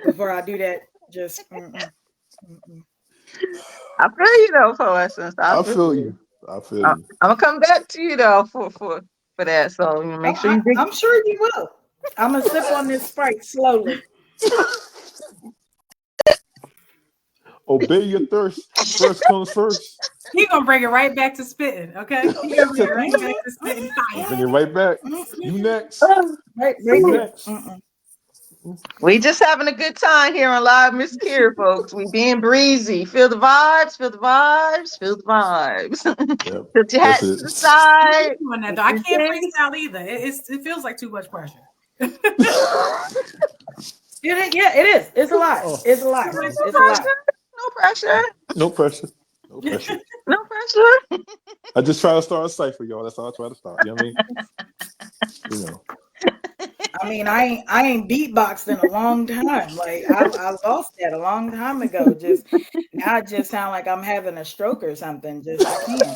before I do that. Just. I feel you though, Essence. I feel you. I'm gonna come back to you though for that. So make sure you. I'm sure you will. I'm gonna sip on this Sprite slowly. Obey your thirst. First comes first. He gonna bring it right back to spitting, okay? He gonna bring it right back to spitting. Bring it right back. You next. Right next. We just having a good time here on Live Mz.KIR, folks. We being breezy. Feel the vibes. Feel the vibes. Feel the vibes. Yep. Put your hats to the side. I can't freestyle either. It feels like too much pressure. Yeah, it is. It's a lot. It's a lot. It's a lot. No pressure. No pressure. No pressure. No pressure. I just try to start a cipher, y'all. That's how I try to start. You know what I mean? You know. I mean, I ain't beatboxed in a long time. Like I lost that a long time ago. Just now, I just sound like I'm having a stroke or something. Just I can't.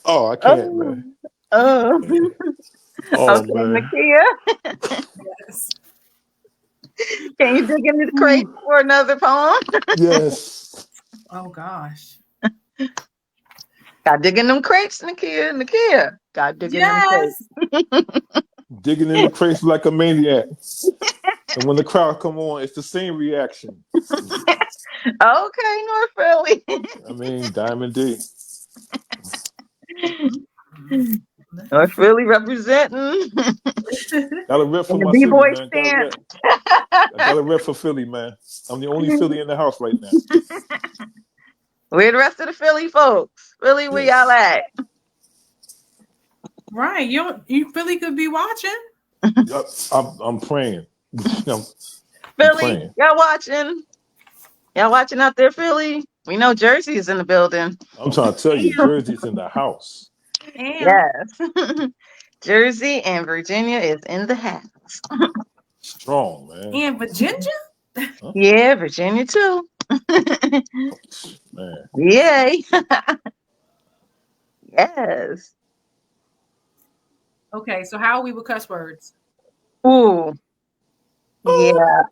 Oh, I can't, man. Oh, okay, man. Mz.KIR. Yes. Can you dig into the crate for another poem? Yes. Oh gosh. Got digging them crates, Mz.KIR. Got digging them crates. Digging in the crates like a maniac. And when the crowd come on, it's the same reaction. Okay, North Philly. I mean, Diamond D. North Philly representing. Got a rep for my city, man. I got a rep for Philly, man. I'm the only Philly in the house right now. Where the rest of the Philly folks? Philly, where y'all at? Right. You Philly could be watching. I'm praying. Philly, y'all watching? Y'all watching out there, Philly? We know Jersey is in the building. I'm trying to tell you, Jersey's in the house. Yes. Jersey and Virginia is in the house. Strong, man. And Virginia? Huh? Yeah, Virginia too. Man. Yay. Yes. Okay, so how are we with cuss words? Ooh. Yeah.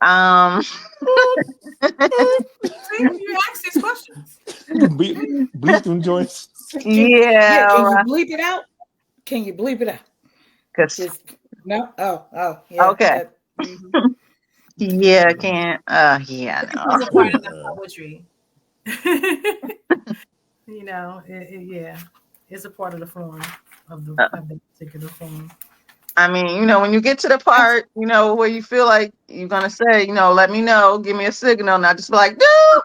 You ask these questions. Bleep them joints. Yeah. Can you bleep it out? Can you bleep it out? No. Oh. Yeah. Okay. Yeah, I can't. Yeah, no. It's a part of the poetry. You know, it's a part of the form of the particular form. I mean, when you get to the part, where you feel like you're gonna say, let me know, give me a signal, and I just be like, no.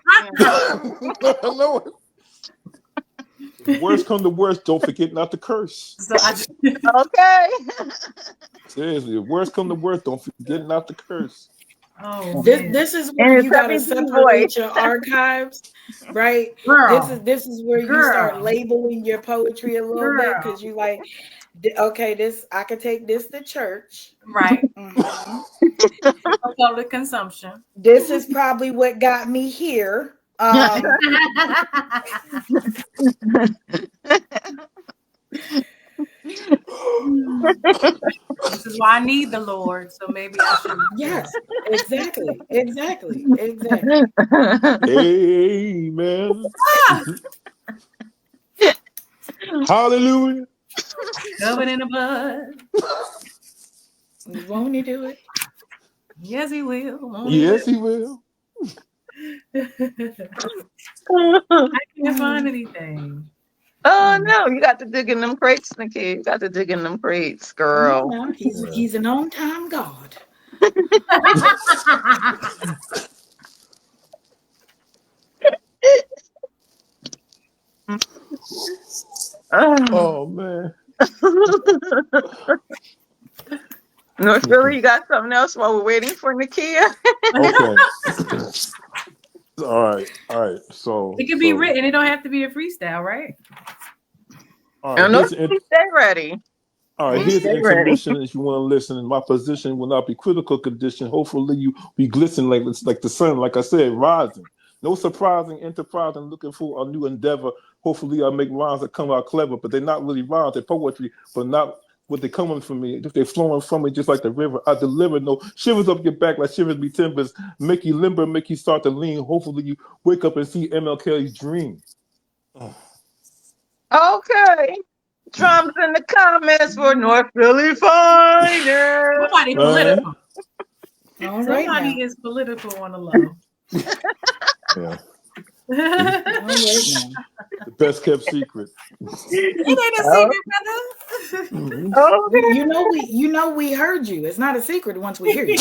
Worst come to worst, don't forget not to curse. So okay. Seriously, worst come to worst, don't forget not to curse. Oh, this is where you gotta separate your archives, right? Girl. This is where you start labeling your poetry a little bit, because you like, okay, this I could take this to church, right? Public consumption. This is probably what got me here. This is why I need the Lord, so maybe I should. Yes, Exactly. Amen. Hallelujah. Covered in the blood. Won't he do it? Yes, he will. Yes, he will. I can't find anything. Oh no, you got to dig in them crates, Nikki. You got to dig in them crates, girl. No, he's an on-time God. Oh man. North Philly, you got something else while we're waiting for Nakia? Okay. All right. So it can be written. It don't have to be a freestyle, right? All right. Stay ready. All right, here's the intermission. If you want to listen, my position will not be critical condition. Hopefully, you be glisten like the sun. Like I said, rising. No surprising, enterprising, looking for a new endeavor. Hopefully, I make rhymes that come out clever, but they're not really rhymes. They're poetry, but not what they're coming from me. If they're flowing from me, just like the river, I deliver. No shivers up your back like shivers be timbers. Make you limber, make you start to lean. Hopefully, you wake up and see MLK's dream. Okay. Drums in the comments for North Philly Finest. Somebody political. All right, somebody is political on the low. Yeah. The best kept secret. It ain't a secret, brother. You know we heard you. It's not a secret once we hear you.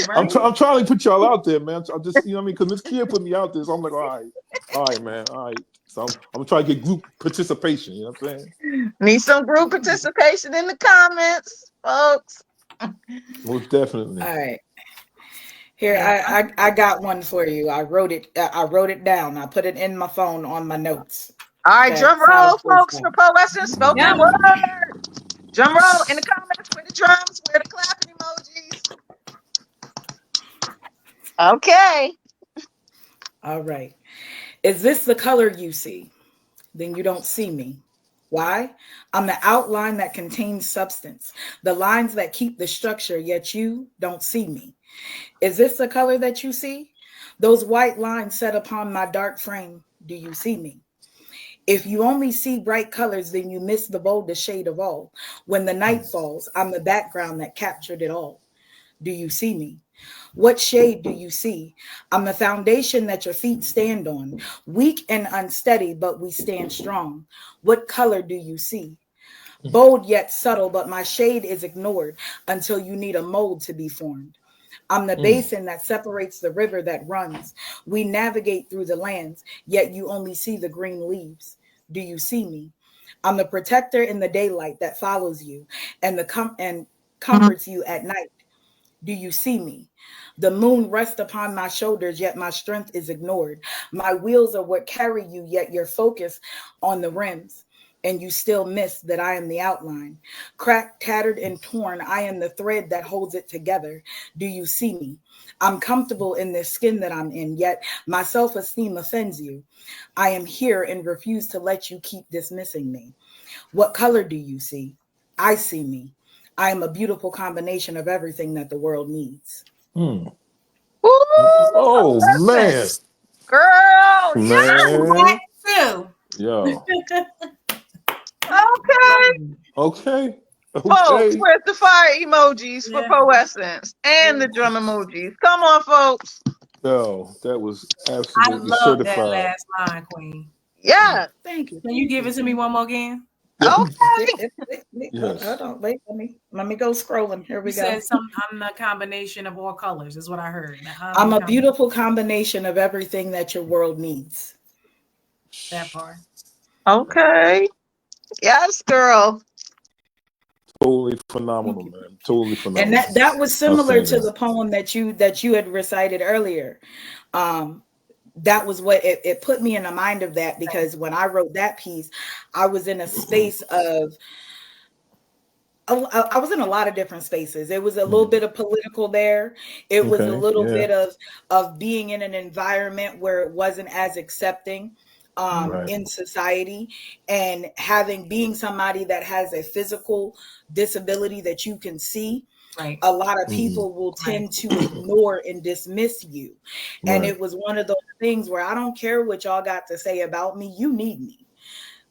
Right. I'm trying to put y'all out there, man. I'm just, because Miss Kia put me out there, so I'm like, all right, man, all right. So I'm trying to get group participation. You know what I'm saying? Need some group participation in the comments, folks. Most definitely. All right. Here, I got one for you. I wrote it down. I put it in my phone on my notes. All right, drum roll, folks, for Poetry Spoken Word. Drum roll in the comments where the drums, where the clapping emojis. Okay. All right. Is this the color you see? Then you don't see me. Why? I'm the outline that contains substance, the lines that keep the structure, yet you don't see me. Is this the color that you see? Those white lines set upon my dark frame, do you see me? If you only see bright colors, then you miss the boldest shade of all. When the night falls, I'm the background that captured it all. Do you see me? What shade do you see? I'm the foundation that your feet stand on. Weak and unsteady, but we stand strong. What color do you see? Bold yet subtle, but my shade is ignored until you need a mold to be formed. I'm the basin that separates the river that runs. We navigate through the lands, yet you only see the green leaves. Do you see me? I'm the protector in the daylight that follows you and comforts you at night. Do you see me? The moon rests upon my shoulders, yet my strength is ignored. My wheels are what carry you, yet you're focused on the rims. And you still miss that I am the outline. Cracked, tattered, and torn, I am the thread that holds it together. Do you see me? I'm comfortable in this skin that I'm in, yet my self-esteem offends you. I am here and refuse to let you keep dismissing me. What color do you see? I see me. I am a beautiful combination of everything that the world needs. Ooh, oh, man. Girl. Man. Yeah. Yo. Okay. Folks, where's the fire emojis for Poessence and the drum emojis? Come on, folks. Yo, that was absolutely I love certified. that last line, Queen. Yeah. Thank you. Can you give it to me one more again? Okay. Yes. Hold on, wait, let me go scrolling. Here we go. Said I'm the combination of all colors, is what I heard. I'm a beautiful combination of everything that your world needs. That part. Okay. Yes, girl. Totally phenomenal, man. Totally phenomenal. And that was similar to the poem that you had recited earlier. That was what it put me in the mind of that, because when I wrote that piece, I was in a space of, I was in a lot of different spaces. It was a little bit of political there. It was a little bit of being in an environment where it wasn't as accepting. in society, and being somebody that has a physical disability that you can see. Right. A lot of people will tend to ignore and dismiss you. And it was one of those things where I don't care what y'all got to say about me. You need me.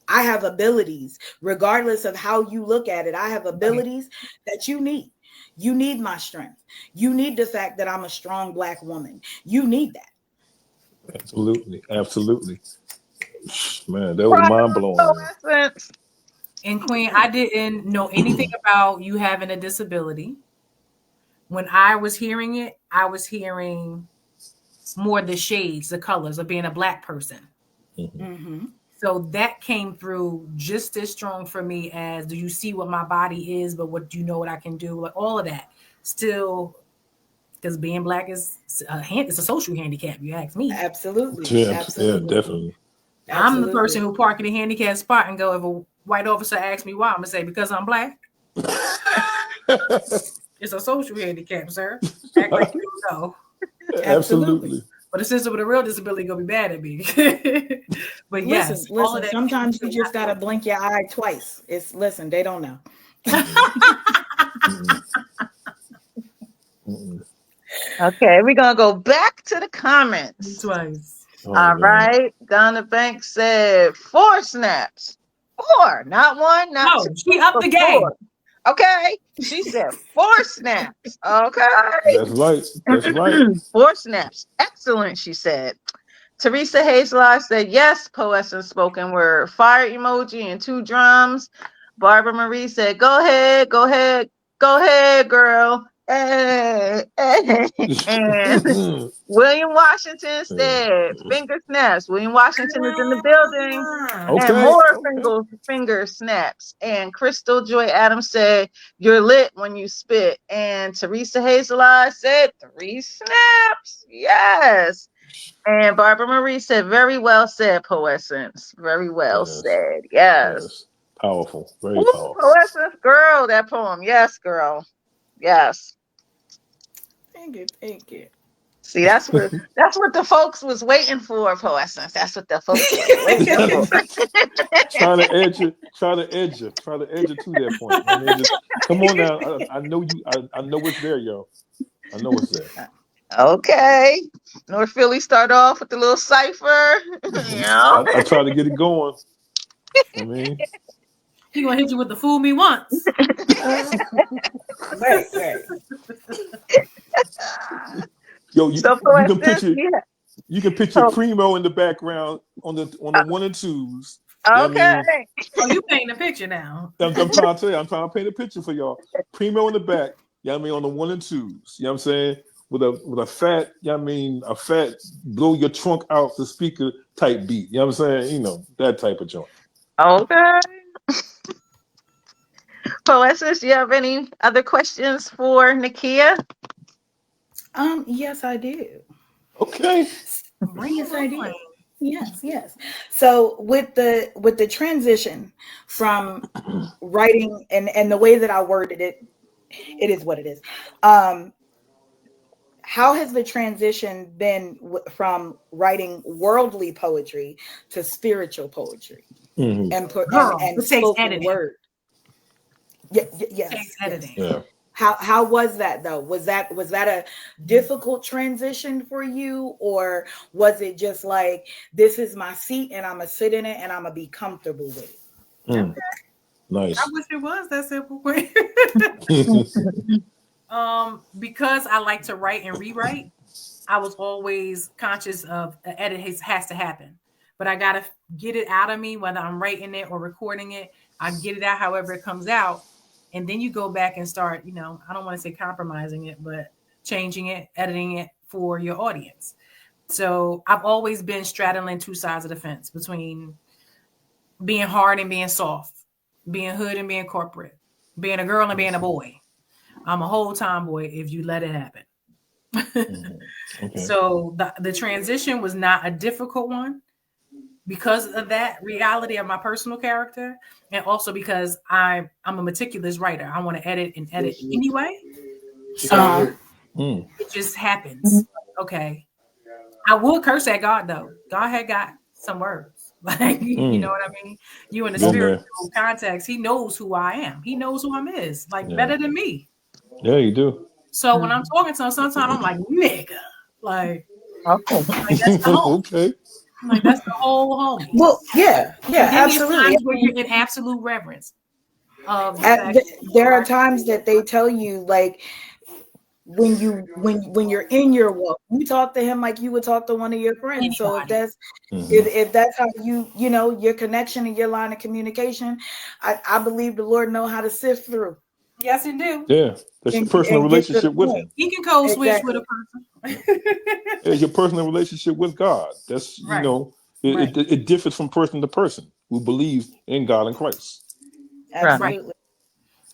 I have abilities, regardless of how you look at it. I have abilities that you need. You need my strength. You need the fact that I'm a strong Black woman. You need that. Absolutely. Absolutely. Man, that was mind blowing. And Queen, I didn't know anything about you having a disability. When I was hearing it, I was hearing more the shades, the colors of being a Black person. So that came through just as strong for me as, do you see what my body is, but what do you know what I can do? Like all of that. Still, because being Black is it's a social handicap, you ask me. Absolutely. Yeah, definitely. I'm the person who park in a handicapped spot and go, if a white officer asks me why, I'm gonna say, because I'm Black. It's a social handicap, sir. Act like you don't know. Absolutely. But a sister with a real disability gonna be bad at me. But listen, sometimes you just gotta blink your eye twice. They don't know. Okay, we're gonna go back to the comments. Twice. All right. Donna Banks said 4 snaps. 4, not 1, not 2. She upped the game. Okay. She said 4 snaps. Okay. That's right. That's right. 4 snaps. Excellent, she said. Teresa Hazelot said, yes, Poets and spoken word. Fire emoji and 2 drums. Barbara Marie said, go ahead, girl. Hey. And William Washington said, finger snaps. William Washington is in the building. And more finger snaps. And Crystal Joy Adams said, you're lit when you spit. And Teresa Hazelot said, 3 snaps. Yes. And Barbara Marie said, very well said, Poessence. Very well said. Yes. Powerful. Very powerful. Poessence, girl, that poem. Yes, girl. Yes. Thank you. See, that's what the folks was waiting for, Poessence. That's what the folks was waiting for. Trying to edge you to that point. I mean, come on now. I know you. I know what's there, yo. I know what's there. Okay. North Philly start off with the little cipher. You know? I try to get it going. I mean, he gonna hit you with the fool me once. Right. Yo, you can picture Primo in the background on the 1 and 2s. Okay. I mean, you painting a picture now. I'm trying to tell you. I'm trying to paint a picture for y'all. Primo in the back. I mean, on the 1 and 2s. You know what I'm saying? With a fat, a fat blow your trunk out the speaker type beat. You know what I'm saying? You know, that type of joint. Okay. Poessence, do you have any other questions for Nakia? Yes, I do. Okay. Yes, I do. Yes. So with the transition from writing and the way that I worded it, it is what it is. How has the transition been from writing worldly poetry to spiritual poetry and spoken word? Yes. Editing. Yeah. How was that though? Was that a difficult transition for you, or was it just like, this is my seat and I'm gonna sit in it and I'm gonna be comfortable with it? Nice. I wish it was that simple. Because I like to write and rewrite, I was always conscious of an edit has to happen. But I gotta get it out of me, whether I'm writing it or recording it. I get it out however it comes out. And then you go back and start, I don't want to say compromising it, but changing it, editing it for your audience. So I've always been straddling 2 sides of the fence between being hard and being soft, being hood and being corporate, being a girl and being a boy. I'm a whole tomboy if you let it happen. Okay. So the transition was not a difficult one because of that reality of my personal character, and also because I'm a meticulous writer. I want to edit anyway. So it just happens. Okay. I would curse at God though. God had got some words, Like, you know what I mean? You in the spiritual context, he knows who I am. He knows who I'm is, like better than me. Yeah, you do. So when I'm talking to him, sometimes I'm like, nigga. Like, Okay. like that's the whole. Okay. Like that's the whole homie. Well, yeah, absolutely. Times where you're in absolute reverence of there are times that they tell you, like, when you're in your walk, you talk to him like you would talk to one of your friends. So if that's if that's how you know your connection and your line of communication, I believe the Lord know how to sift through. Yes, he do. Yeah, that's your personal relationship with him. He can code switch with a person. It's your personal relationship with God. That's you know, it differs from person to person who believes in God and Christ. Absolutely.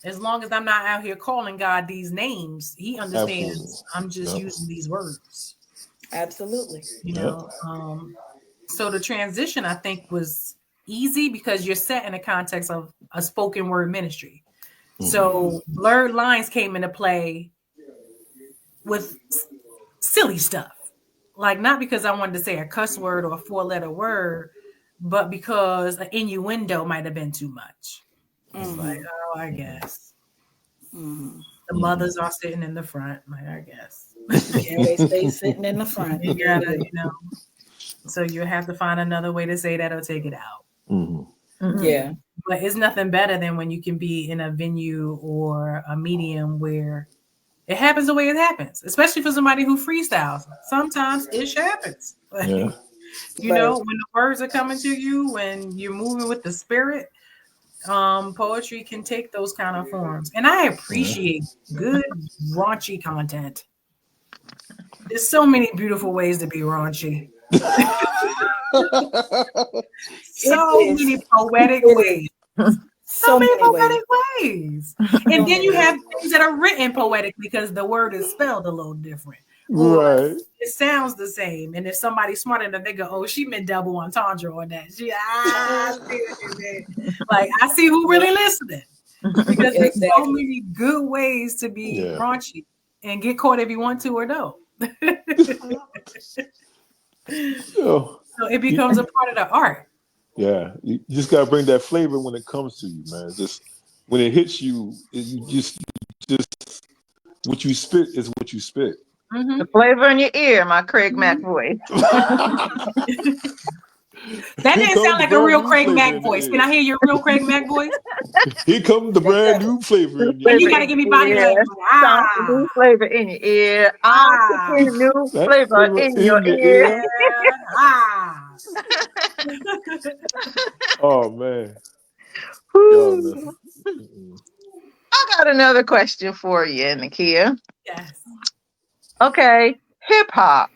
As long as I'm not out here calling God these names, he understands. I'm just using these words. Absolutely. You know, so the transition I think was easy because you're set in the context of a spoken word ministry. So blurred lines came into play with silly stuff. Like not because I wanted to say a cuss word or a 4-letter word, but because an innuendo might have been too much. It's like, oh, I guess. The mothers are sitting in the front. Like, I guess. Yeah, they stay sitting in the front. You gotta, you know. So you have to find another way to say that or take it out. Yeah. But it's nothing better than when you can be in a venue or a medium where it happens the way it happens, especially for somebody who freestyles. Sometimes it happens. Like, you know, when the words are coming to you, when you're moving with the spirit, poetry can take those kind of forms. And I appreciate good raunchy content. There's so many beautiful ways to be raunchy. So many poetic ways. So many poetic ways. And then you have things that are written poetically because the word is spelled a little different. Or it sounds the same. And if somebody's smart enough, they go, oh, she meant double entendre on that. Like, I see who really listening. Because there's so many good ways to be raunchy and get caught if you want to or no. So it becomes a part of the art. Yeah, you just gotta bring that flavor when it comes to you, man. Just when it hits you, you just what you spit is what you spit. The flavor in your ear, my Craig Mack voice. That didn't sound like a real Craig Mack voice. Can I hear your real Craig Mack voice? Here comes the brand new flavor. And you gotta give me body language. New flavor in your ear. New flavor in your ear. Oh man. I got another question for you, Mz.KIR. Yes. Okay, hip hop.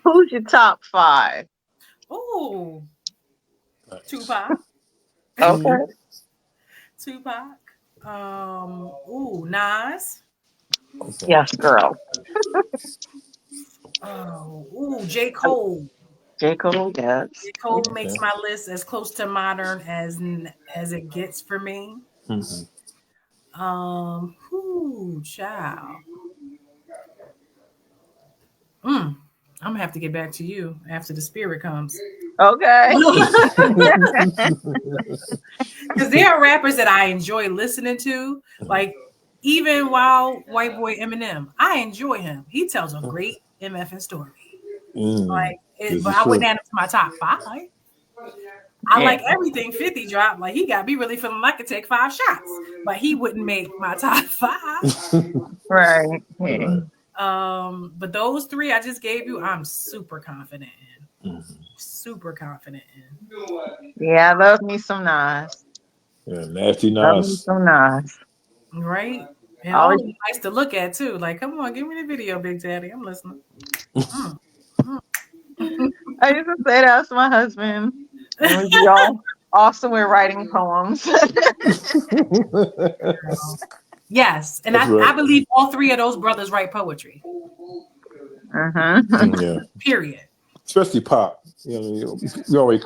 Who's your top 5? Ooh. Tupac. Okay. Tupac. Nas. Okay. Yes, girl. J. Cole. J. Cole, yes. J. Cole makes my list as close to modern as it gets for me. Child. I'm gonna have to get back to you after the spirit comes. Okay. Because there are rappers that I enjoy listening to, like even while white boy Eminem, I enjoy him. He tells a great MFing story. But I wouldn't add him to my top 5. I like everything 50 dropped. Like he got me really feeling like I could take 5 shots, but he wouldn't make my top 5. Right. But those 3 I just gave you, I'm super confident in. Super confident in. Yeah, I love me some Nas. Yeah, nasty Nas. Love me some Nas. Right. And always nice to look at too. Like, come on, give me the video, Big Daddy. I'm listening. I used to say that to my husband. And we'd be all somewhere writing poems. Yes, and I believe all 3 of those brothers write poetry. Yeah. Period. Especially Pop. You know, we already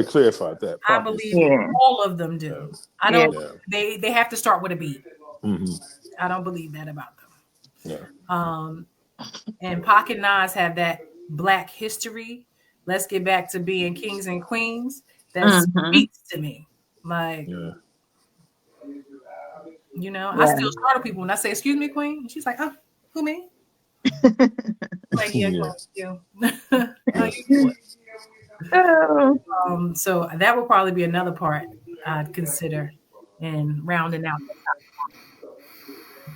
clarified that. Pop I believe all of them do. I don't. They have to start with a beat. I don't believe that about them. And Pac and Nas have that Black history let's get back to being kings and queens. That speaks to me. Like, you know, I still startle people when I say, "Excuse me, queen." And she's like, "Oh, who, me?" Like, yeah, you. How you doing? So that would probably be another part I'd consider in rounding out.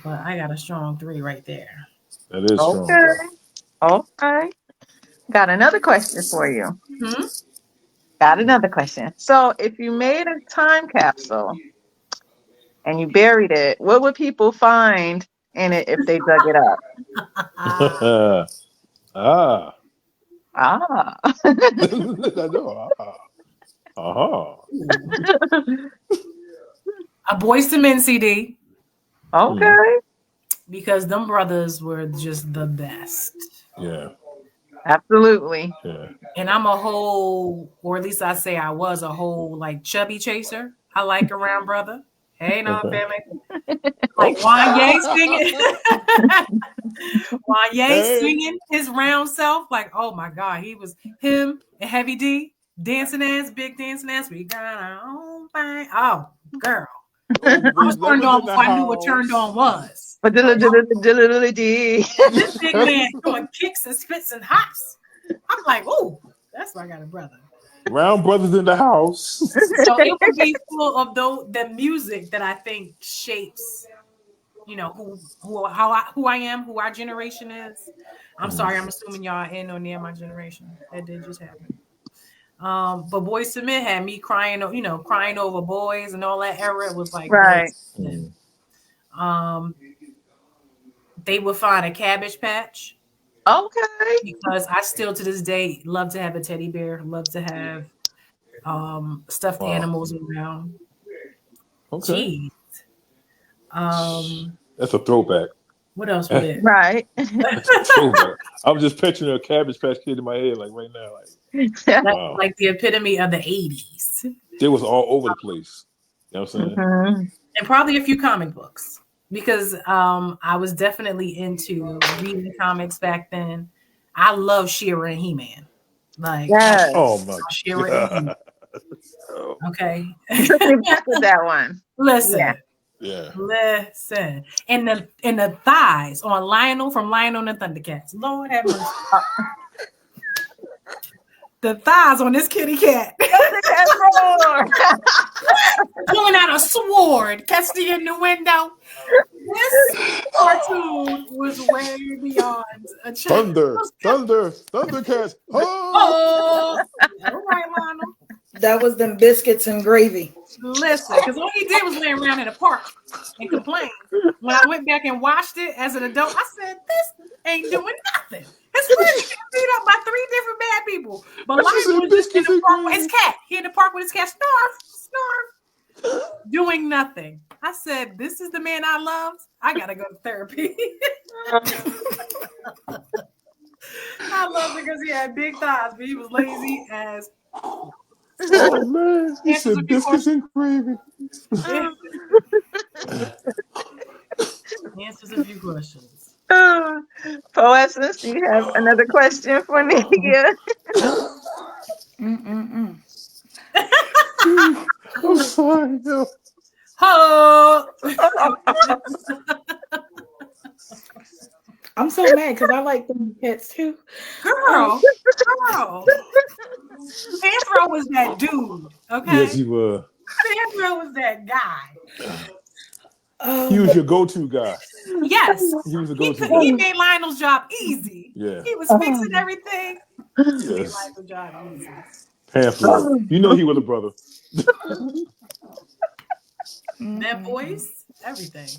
But I got a strong 3 right there. That is strong. Okay. Got another question for you. Hmm? Got another question. So if you made a time capsule and you buried it, what would people find in it if they dug it up? Ah. A Boyz II Men CD. Okay. Because them brothers were just the best. Yeah. Absolutely. Yeah. And I'm a whole, or at least I say I was a whole, like, chubby chaser. I like a round brother. Hey, no, family. Like Wanye singing. Wanye singing his round self. Like, oh my God. He was him and Heavy D dancing ass, big dancing ass. We got our own thing. Oh, girl. I was turned on before I knew what turned on was. This big man doing kicks and spits and hops. I'm like, oh, that's why I got a brother. Round brothers in the house. So it would be full of the music that I think shapes, you know, who I am, who our generation is. I'm sorry, I'm assuming y'all ain't no near my generation. That did just happen. But Boyz II Men had me crying, you know, crying over boys and all that era. It was like, right. They would find a Cabbage Patch. Okay. Because I still to this day love to have a teddy bear, love to have stuffed animals around. Okay. Jeez. That's a throwback. What else would it? Right. I'm just picturing a Cabbage Patch Kid in my head, like right now, like the epitome of the 80s. It was all over the place. You know what I'm saying? And probably a few comic books. Because I was definitely into reading comics back then. I love She-Ra and He-Man. Like, oh my She-Ra God. and He-Man. Okay. That one. Listen. Yeah. Listen. And the thighs on Lionel from Lionel and the Thundercats. Lord have mercy. The thighs on this kitty cat. Pulling out a sword. Catch the innuendo. This cartoon was way beyond a child. Thundercats. Oh, all right, Lionel. That was them biscuits and gravy. Listen, because all he did was lay around in the park and complain. When I went back and watched it as an adult, I said, "This ain't doing nothing." His friend getting beat up by 3 different bad people. But Lionel was just in the park with his cat. He in the park with his cat, snarf, doing nothing. I said, "This is the man I loved. I gotta go to therapy." I loved it because he had big thighs, but he was lazy as. Oh man, he said biscuits and gravy. Answers a few questions. Poessence, do you have another question for Nia? I'm sorry. No. Oh. I'm so mad because I like them cats too. Girl. Sandro was that dude. Okay. Yes, he was. Sandro was that guy. He was your go-to guy. Yes. He was a go-to guy. He made Lionel's job easy. Yeah. He was fixing everything. Yes. He made Lionel's job easy. Pamphlet. You know he was a brother. That voice, everything.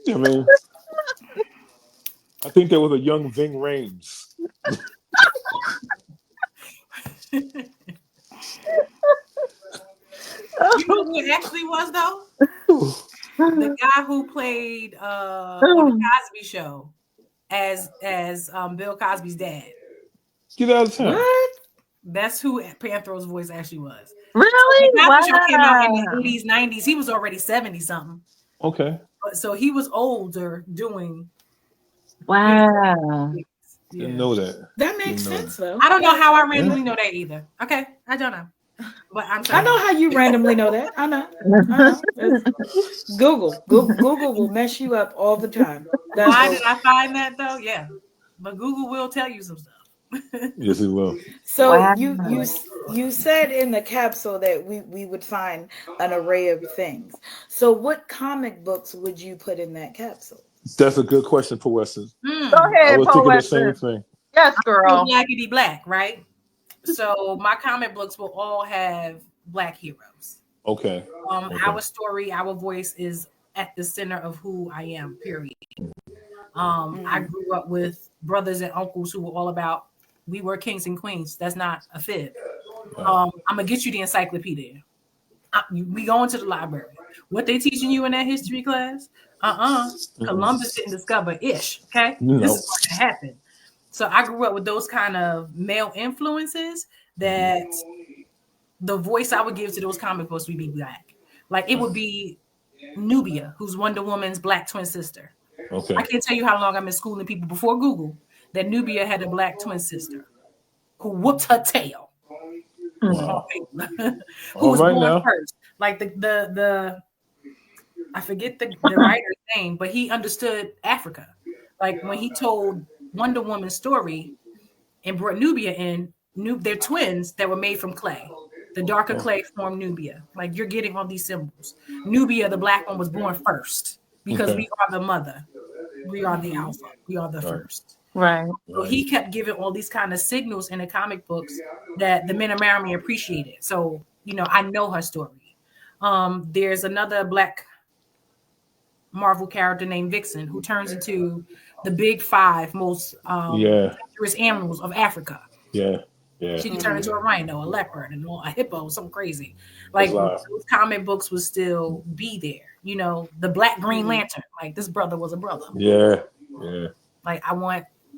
I mean, I think there was a young Ving Rhames. You know who it actually was though? The guy who played on the Cosby Show as Bill Cosby's dad. Get out of town. What? That's who Panthro's voice actually was. Really? The Cosby Show came out in the 80s, 90s. He was already 70 something. Okay. So he was older doing. Wow. Didn't know that. That makes sense, though. I don't know how I randomly know that either. Okay, I don't know. But I know how you randomly know that. I know. Google will mess you up all the time. Why did I find that though? Yeah, but Google will tell you some stuff. Yes, it will. So you said in the capsule that we would find an array of things. So what comic books would you put in that capsule? That's a good question, Poetess. Go ahead, I was thinking the same Poetess. thing. Yes, girl. Blackity black, right? So my comic books will all have Black heroes. Okay. Our story, our voice is at the center of who I am, period. I grew up with brothers and uncles who were all about, we were kings and queens. That's not a fib. I'm gonna get you the encyclopedia. We go into the library. What they teaching you in that history class? Columbus didn't discover ish. Okay, this is what happened. So I grew up with those kind of male influences that the voice I would give to those comic books would be Black. Like it would be Nubia, who's Wonder Woman's Black twin sister. Okay. I can't tell you how long I've been schooling people before Google that Nubia had a Black twin sister who whooped her tail. Wow. Who was born first. Like the I forget the writer's name, but he understood Africa. Like when he told Wonder Woman's story and brought Nubia in, they're twins that were made from clay. The darker clay formed Nubia. Like you're getting all these symbols. Nubia, the Black one, was born first because we are the mother. We are the alpha. We are the first. Right. So he kept giving all these kind of signals in the comic books that the men around me appreciated. So, I know her story. There's another Black Marvel character named Vixen who turns into the big 5 most dangerous animals of Africa. Yeah. She can turn into a rhino, a leopard, and a hippo, something crazy. Like those comic books would still be there. The Black Green Lantern. Like this brother was a brother. Yeah. Like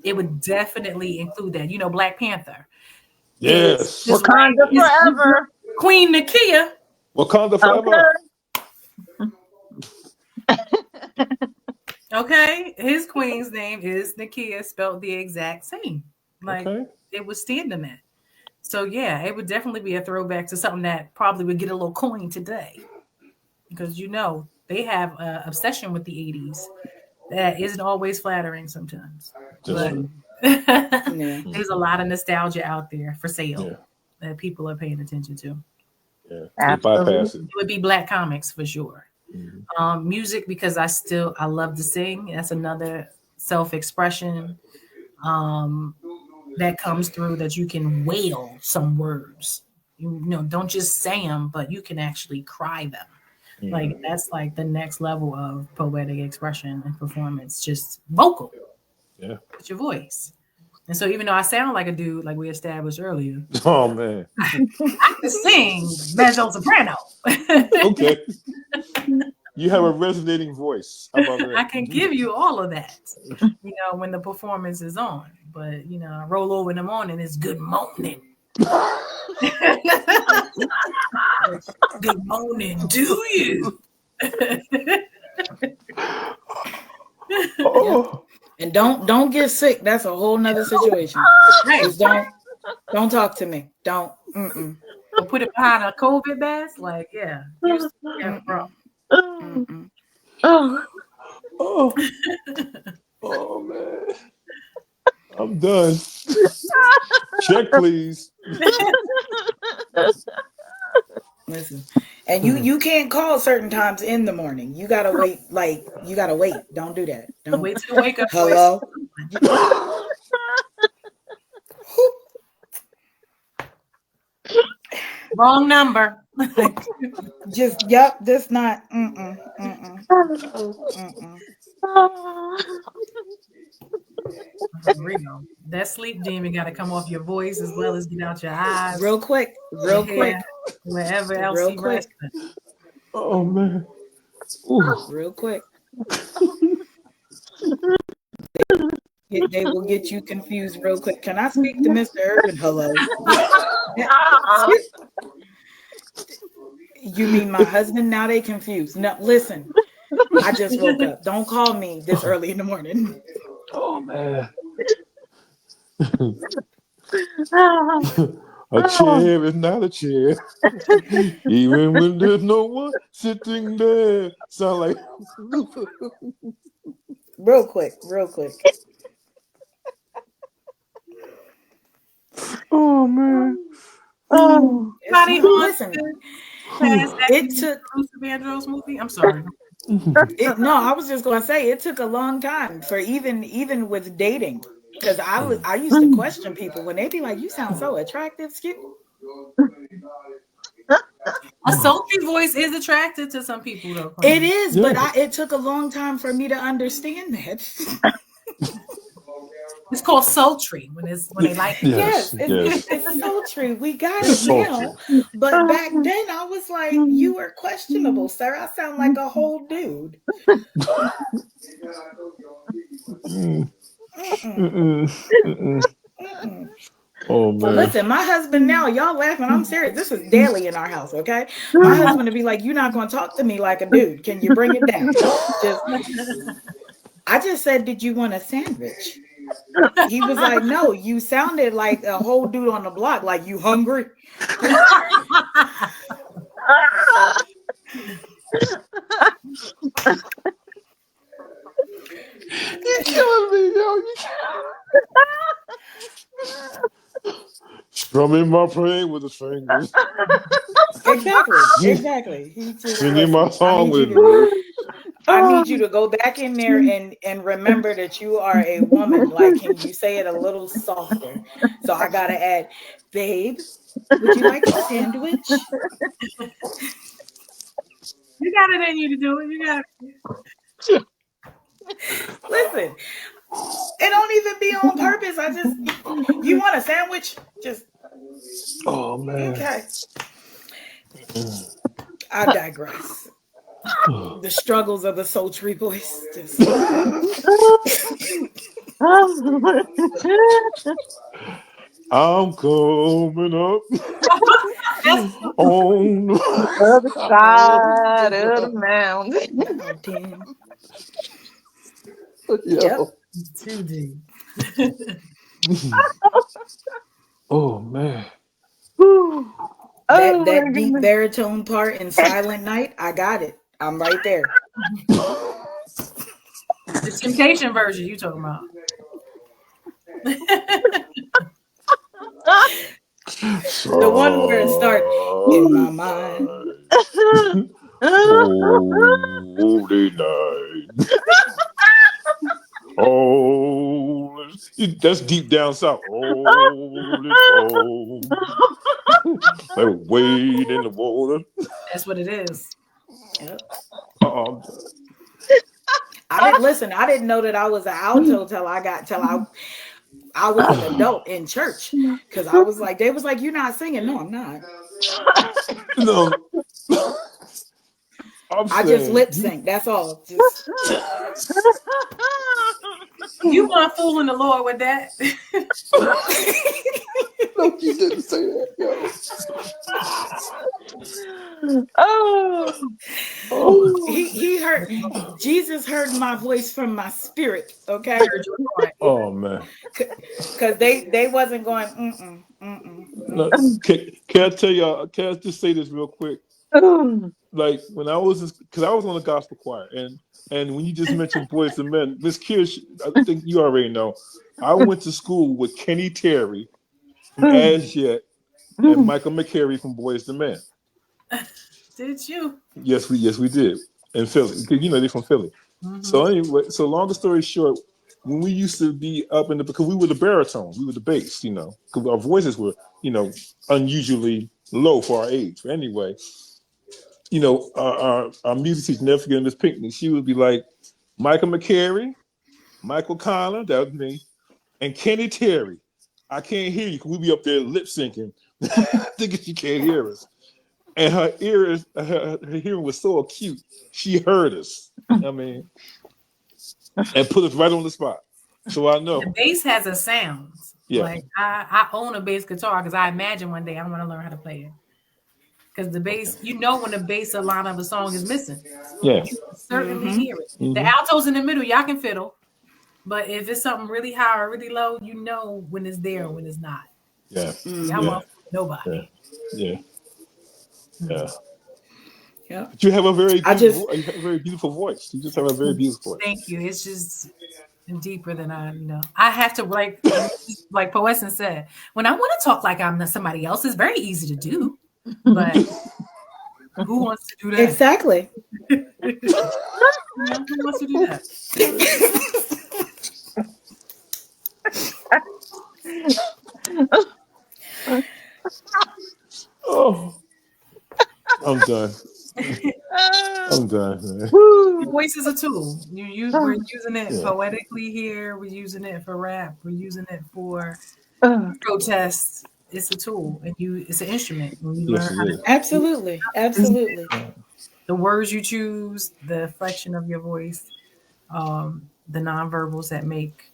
it would definitely include that. Black Panther. Yes. Wakanda forever. Queen Mz.KIR. Wakanda forever. Okay. His queen's name is Mz.KIR, spelled the exact same. Like it would stand him at. So yeah, it would definitely be a throwback to something that probably would get a little coin today. Because they have an obsession with the 80s that isn't always flattering sometimes. But there's a lot of nostalgia out there for sale that people are paying attention to. Yeah, bypass it. It would be Black comics for sure. Music, because I love to sing. That's another self-expression that comes through, that you can wail some words. Don't just say them, but you can actually cry them. Like that's like the next level of poetic expression and performance, just vocal. Yeah. With your voice. And so even though I sound like a dude, like we established earlier. Oh man. I can sing mezzo soprano. Okay. You have a resonating voice. How about that? I can give you all of that, when the performance is on. But I roll over in the morning, it's good morning. Good morning, do you? And don't get sick. That's a whole nother situation. Just don't talk to me. Don't. So put it behind a COVID mask. Like, yeah, bro. Oh man. I'm done. Check, please. Listen, and you can't call certain times in the morning. You gotta wait. Don't do that. Don't wait till wake up. Hello. Wrong number. Just this not. That sleep demon got to come off your voice as well as get out your eyes. Real quick. Wherever else real you quick. rest. Oh man. Ooh. Real quick. They will get you confused real quick. Can I speak to Mr. Urban? Hello. You mean my husband? Now they confused. No, listen. I just woke up. Don't call me this early in the morning. Oh man. A chair is not a chair, even when there's no one sitting there. Sound like real quick. Oh man. Listen, it took Luther Vandross movie. I'm sorry. No, I was just gonna say it took a long time for even with dating, because I used to question people when they be like, "You sound so attractive." A sultry voice is attractive to some people, though. It is, but it took a long time for me to understand that. It's called sultry when they like it. Yes, it's sultry. We got it now. But back then I was like, you were questionable, sir. I sound like a whole dude. Oh man. So listen, my husband now, y'all laughing. I'm serious. This is daily in our house, okay? My husband would be like, "You're not gonna talk to me like a dude. Can you bring it down?" I just said, "Did you want a sandwich?" He was like, "No, you sounded like a whole dude on the block. Like, you hungry?" You're killing me, yo. Strumming my brain with his fingers. Exactly. He just singing my song with me. I need you to go back in there and remember that you are a woman. Like, can you say it a little softer? So I gotta add, babe, would you like a sandwich? You got it in you to do it. You got it. Listen, it don't even be on purpose. You want a sandwich? Just oh man. Okay. I digress. The struggles of the sultry voice. I'm coming up on the other side of the mountain. Yep. Too deep. Oh man. That deep baritone part in Silent Night, I got it. I'm right there. The Temptation version you talking about. The one where it starts in my mind. Holy night. Oh, that's deep down south. Oh, they wade in the water. That's what it is. Yep. I didn't know that I was an alto till I was an adult in church, because I was like, they was like, "You're not singing." No, I'm not. No. I just lip sync. That's all. You weren't fooling the Lord with that. No, you didn't say that, yo. He heard, Jesus heard my voice from my spirit. Okay. Oh man. Because they wasn't going. No, can I tell y'all? Can I just say this real quick? Like when I was, because I was on the gospel choir, and when you just mentioned Boys and Men, Mz.KIR, I think you already know. I went to school with Kenny Terry from As Yet and Michael McCary from Boys and Men. Did you? Yes, we did in Philly. You know they're from Philly. Mm-hmm. So anyway, longer story short, when we used to be up in because we were the baritone, we were the bass, because our voices were, unusually low for our age. But anyway, our music teacher, never forget Miss Pinckney, she would be like, Michael McCary, Michael Connor, that was me, and Kenny Terry. I can't hear you because we'd be up there lip syncing, thinking she can't hear us. And her hearing was so acute, she heard us. And put us right on the spot. So I know. The bass has a sound. Yeah. Like I own a bass guitar because I imagine one day I want to learn how to play it. Because the bass, when the bass line of a song is missing. Yeah. You can certainly hear it. Mm-hmm. The altos in the middle, y'all can fiddle. But if it's something really high or really low, you know when it's there and when it's not. Yeah. I'm off nobody. Yeah. Yeah. Yeah. But you have a very good you have a very beautiful voice. You just have a very beautiful voice. Thank you. It's just deeper than I have to like Poesin said, when I want to talk like I'm somebody else, it's very easy to do. But who wants to do that? Exactly. Who wants to do that? Oh, I'm done. I'm done, man. Your voice is a tool. We're using it poetically here. We're using it for rap. We're using it for protests. It's a tool, and it's an instrument. When you learn how to absolutely. The words you choose, the inflection of your voice, the nonverbals that make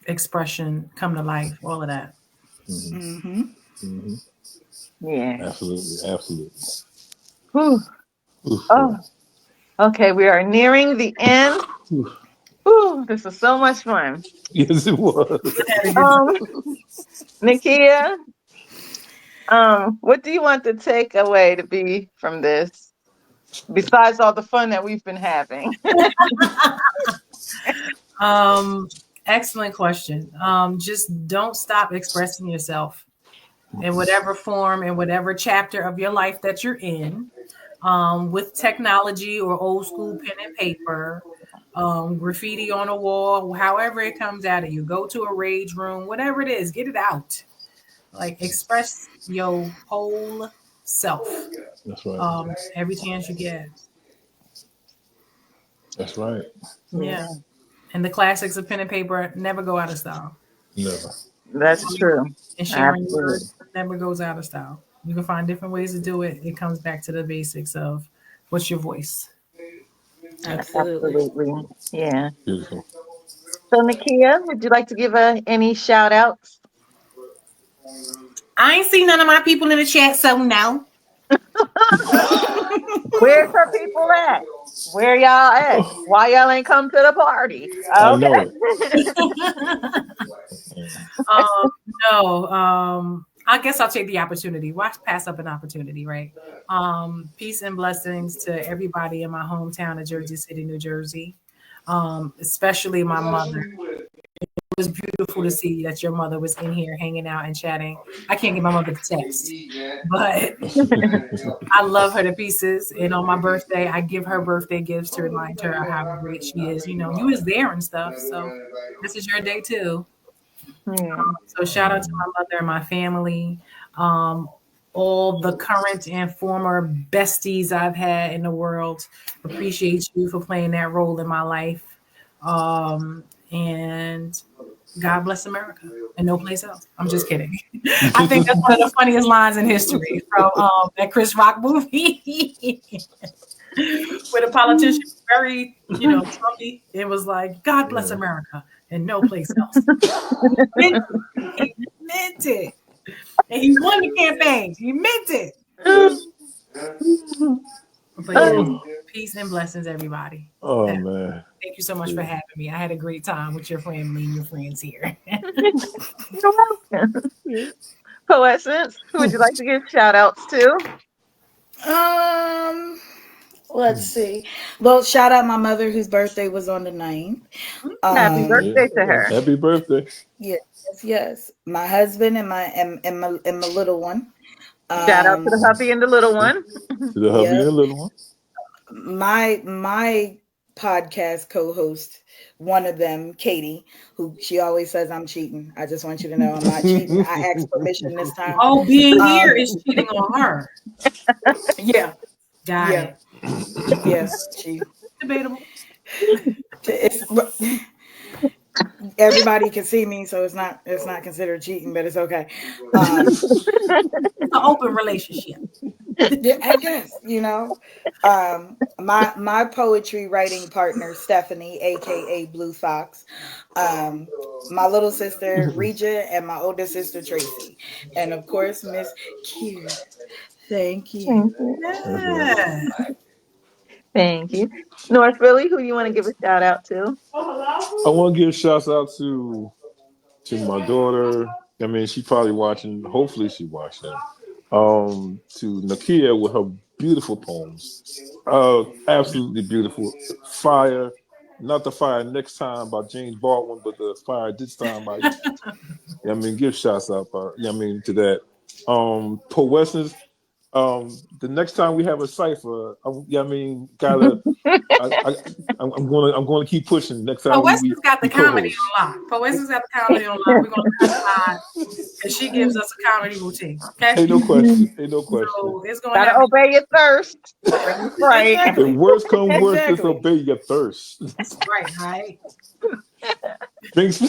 expression come to life, all of that. Yeah. Absolutely. Whew. Oh, okay. We are nearing the end. Ooh, this is so much fun. Yes, it was. Mz.KIR, what do you want the takeaway to be from this? Besides all the fun that we've been having. Excellent question. Just don't stop expressing yourself in whatever form, in whatever chapter of your life that you're in, with technology or old school pen and paper, graffiti on a wall, however it comes out of you. Go to a rage room, whatever it is, get it out. Like express your whole self. That's right. Every chance you get. That's right. Yeah. And the classics of pen and paper never go out of style. Never. That's true. And sharing words never goes out of style. You can find different ways to do it. It comes back to the basics of what's your voice. Absolutely. Yeah. Beautiful. So, Mz.KIR, would you like to give any shout outs? I ain't seen none of my people in the chat, so no. Where's her people at? Where y'all at? Why y'all ain't come to the party? Okay. I know it. No. I guess I'll take the opportunity. Why pass up an opportunity, right? Peace and blessings to everybody in my hometown of Jersey City, New Jersey, especially my mother. It was beautiful to see that your mother was in here hanging out and chatting. I can't get my mother to text, but I love her to pieces. And on my birthday, I give her birthday gifts to remind her of how great she is. You know, you was there and stuff. So this is your day too. So shout out to my mother and my family. All the current and former besties I've had in the world. Appreciate you for playing that role in my life. And God bless America and no place else. I'm just kidding. I think that's one of the funniest lines in history from that Chris Rock movie. Where the politician was very, Trumpy. It was like, God bless America and no place else. He meant it. And he won the campaign. He meant it. But yeah, peace and blessings, everybody. Oh, man. Thank you so much for having me. I had a great time with your family and your friends here. You're welcome. Poesin, who would you like to give shout outs to? Let's see. Well, shout out my mother whose birthday was on the 9th. Happy birthday to her. Happy birthday. Yes. My husband and my little one. Shout out to the hubby and the little one. To the hubby and the little one. My podcast co-host, one of them, Katie, who she always says I'm cheating. I just want you to know I'm not cheating. I asked permission this time. Oh, being here is cheating on her. Yeah. Got it. Yes, she debatable. Everybody can see me, so it's not considered cheating, but it's okay. It's an open relationship. I guess, my poetry writing partner Stephanie, aka Blue Fox, my little sister Regia, and my older sister Tracy, and of course Mz.KIR. Thank you. Yeah. Thank you. North Philly, who you want to give a shout out to? I want to give shouts out to my daughter. I mean, she probably watching. Hopefully, she watching. To Nakia with her beautiful poems. Absolutely beautiful. Fire, not the fire next time by James Baldwin, but the fire this time by. I mean, give shouts out. I mean, to that. Poetess. The next time we have a cipher, I mean, gotta. I, I'm going to keep pushing. Next time Poessa's got the comedy co-host. on lock. Poessa's got the comedy on lock. We're gonna pass by, and she gives us a comedy routine. Okay. Ain't no question. Ain't no question. So it's gonna Gotta have obey your thirst. Bring the Sprite. The worst come worst, just obey your thirst. right. Thanks.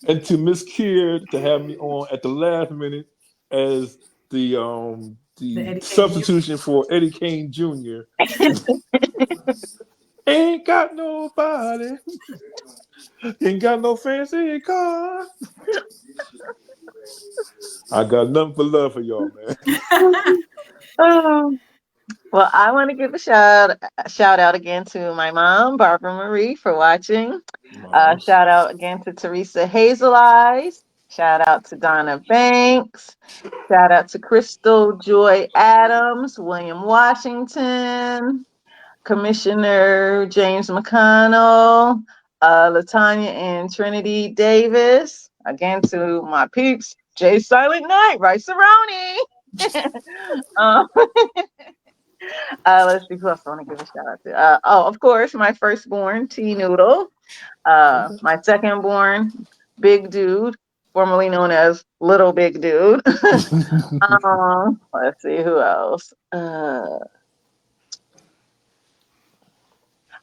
And to Mz.KIR to have me on at the last minute as the substitution for Eddie Kane Jr. Ain't got nobody. Ain't got no fancy car. I got nothing but love for y'all, man. Well, I want to give a shout out again to my mom, Barbara Marie, for watching. Shout out again to Teresa Hazel Eyes. Shout out to Donna Banks. Shout out to Crystal Joy Adams, William Washington, Commissioner James McConnell, Latanya and Trinity Davis. Again to my peeps, Jay Silent Night, Rice Aroni. Let's see who else I want to give a shout out to. Of course, my firstborn, T Noodle. My secondborn, Big Dude, formerly known as Little Big Dude. Let's see who else.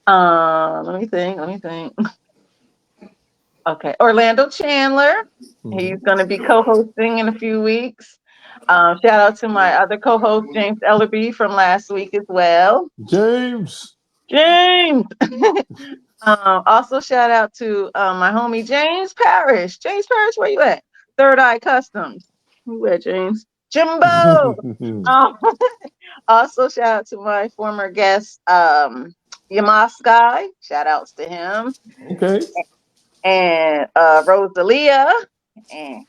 Let me think. Okay, Orlando Chandler. He's going to be co-hosting in a few weeks. Shout out to my other co-host, James Ellerby, from last week as well. James. Also, shout out to my homie, James Parrish. James Parrish, where you at? Third Eye Customs. Where you at, James? Jimbo. Also, shout out to my former guest, Yamasky. Shout outs to him. Okay. And Rosalia. And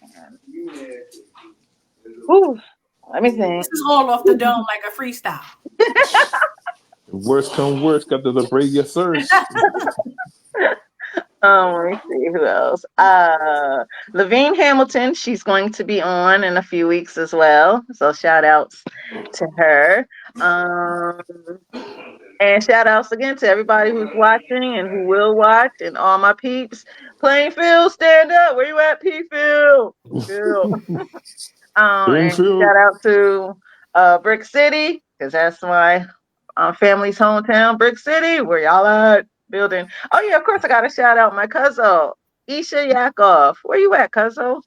let me think. This is all off the dome like a freestyle. Worst come worst, got to break your thirst. Let me see who else. Lavine Hamilton, she's going to be on in a few weeks as well. So shout outs to her. And shout outs again to everybody who's watching and who will watch and all my peeps. Plainfield, stand up. Where you at, P-Field? And shout out to Brick City, because that's my family's hometown, Brick City, where y'all at building. Oh yeah, of course I gotta shout out my cousin, Isha Yakov. Where you at, cousin?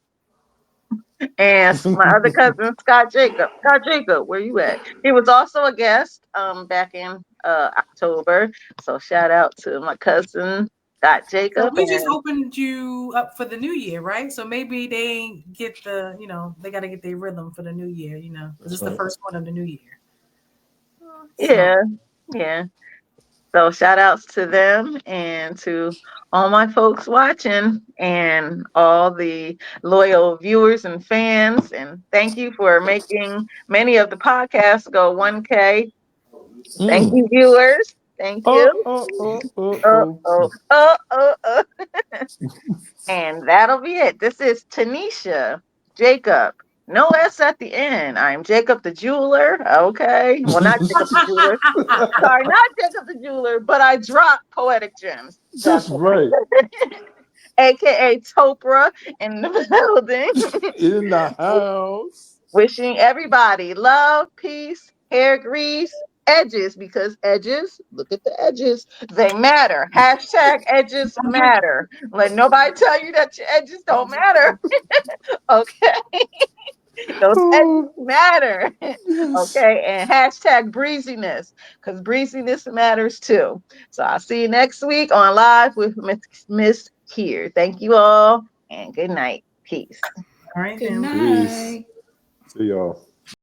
And my other cousin, Scott Jacob. Scott Jacob, where you at? He was also a guest back in October. So shout out to my cousin, Scott Jacob. So we just opened you up for the new year, right? So maybe they get the, they got to get their rhythm for the new year, because it's the first one of the new year. Yeah. So shout outs to them and to all my folks watching and all the loyal viewers and fans. And thank you for making many of the podcasts go 1K. Thank you, viewers. Thank you. And that'll be it. This is Tanisha Jacob. No S at the end. I'm Jacob the Jeweler. Okay. Well, not Jacob the Jeweler. Sorry, not Jacob the Jeweler, but I drop poetic gems. That's right. AKA Topra in the building. In the house. Wishing everybody love, peace, hair grease, edges, because edges, look at the edges, they matter. Hashtag edges matter. Let nobody tell you that your edges don't matter. Okay. Those edges matter. Okay. And hashtag breeziness, because breeziness matters too. So I'll see you next week on Live with Mz.KIR. Thank you all and good night. Peace. All right. Good night. Peace. See y'all.